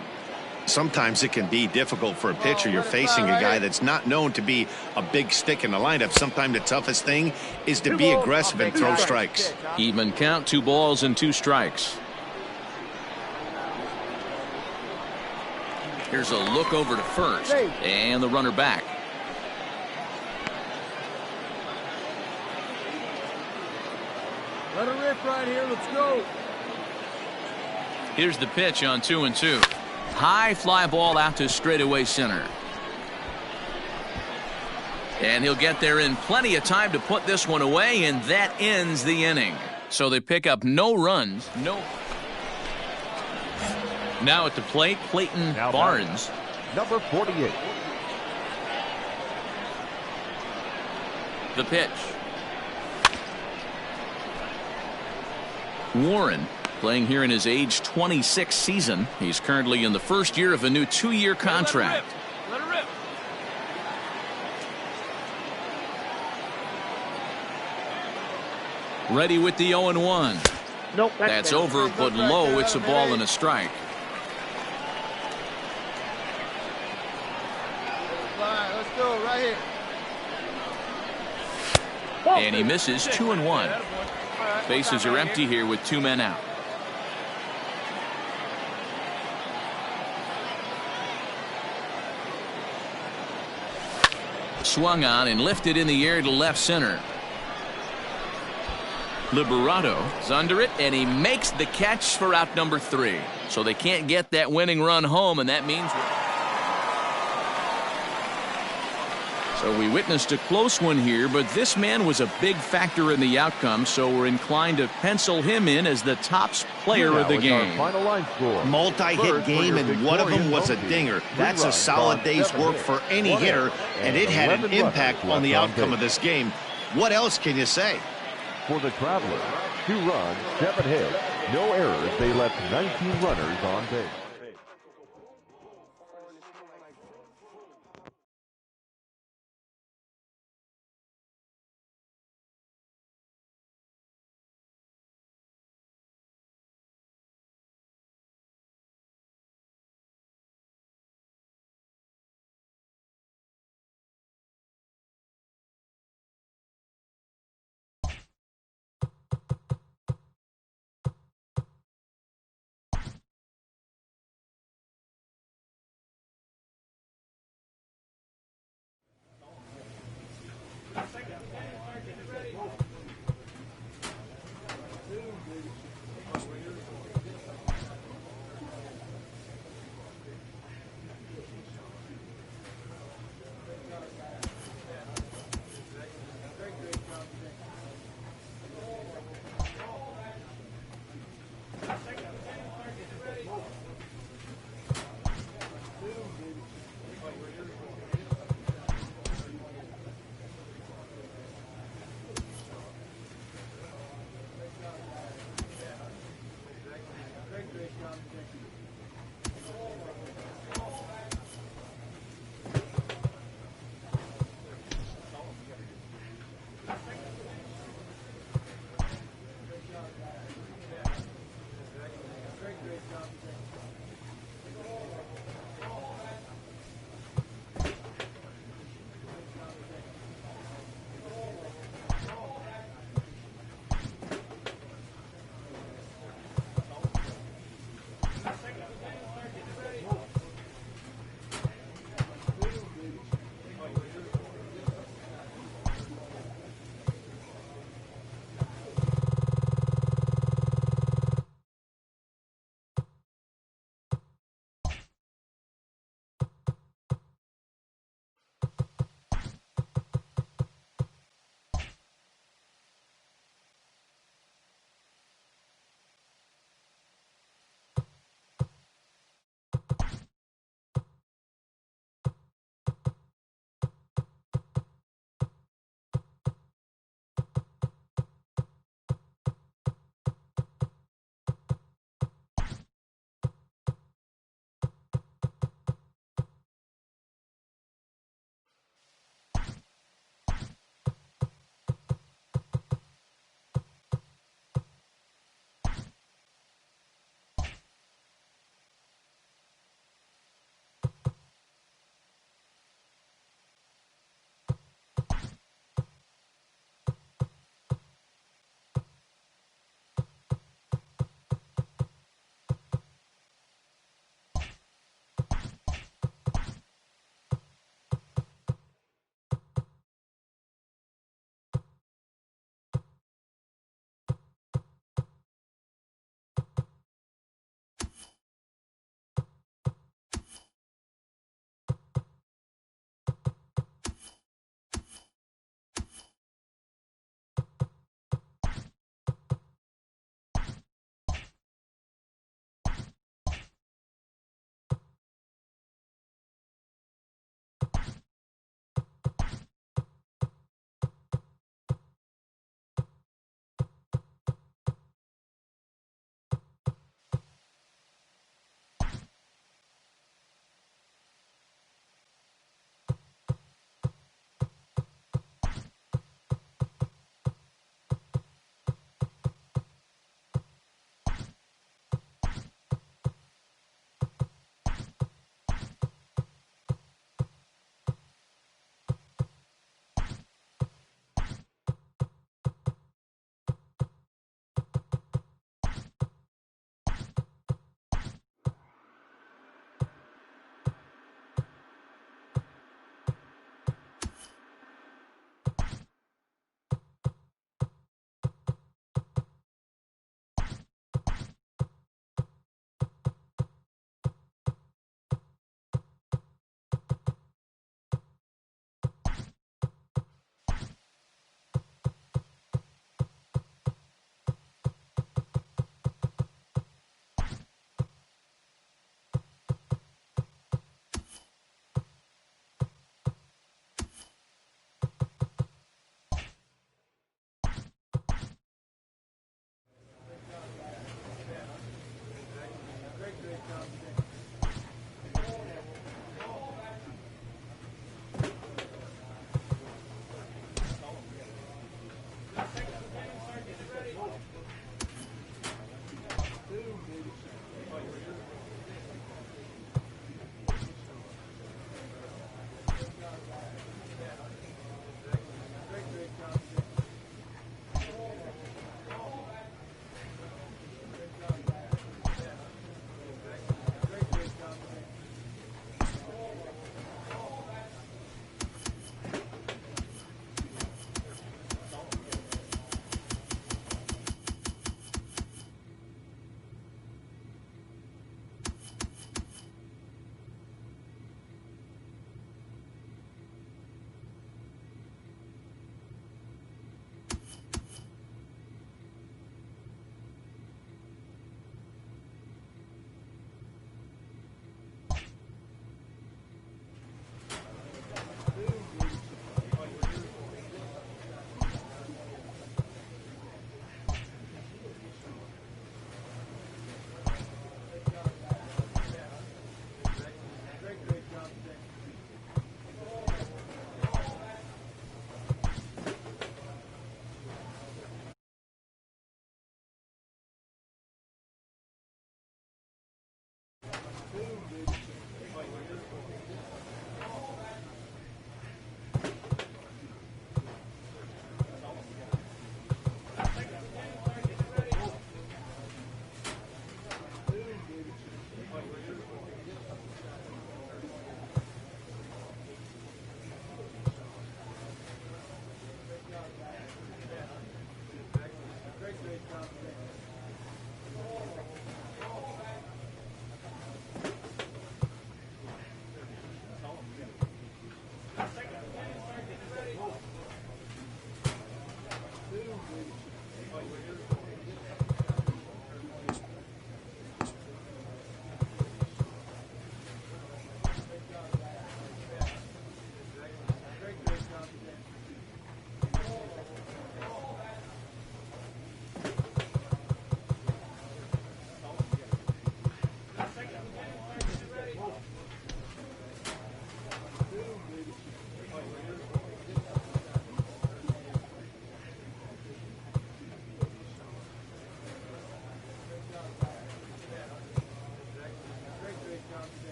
Sometimes it can be difficult for a pitcher. You're facing a guy that's not known to be a big stick in the lineup. Sometimes the toughest thing is to be aggressive and throw strikes. Even count. 2 balls and 2 strikes. Here's a look over to first. And the runner back. Let her rip right here. Let's go. Here's the pitch on 2-2. High fly ball out to straightaway center. And he'll get there in plenty of time to put this one away, and that ends the inning. So they pick up no runs. Now at the plate, Clayton Barnes. Number 48. The pitch. Warren playing here in his age 26 season. He's currently in the first year of a new 2-year contract. Let her rip. Ready with the 0-1. Nope, That's over, but low. It's a ball and a strike. Fine, let's go right here. And he misses. 2-1. Bases are empty here with 2 men out. Swung on and lifted in the air to left center. Liberato is under it, and he makes the catch for out number 3. So they can't get that winning run home, and that means... So we witnessed a close one here, but this man was a big factor in the outcome, so we're inclined to pencil him in as the top player of the game. Multi-hit game, and one of them was a dinger. That's a solid day's work for any hitter, and it had an impact on the outcome of this game. What else can you say? For the Travelers, 2 runs, 7 hits, no errors. They left 19 runners on base.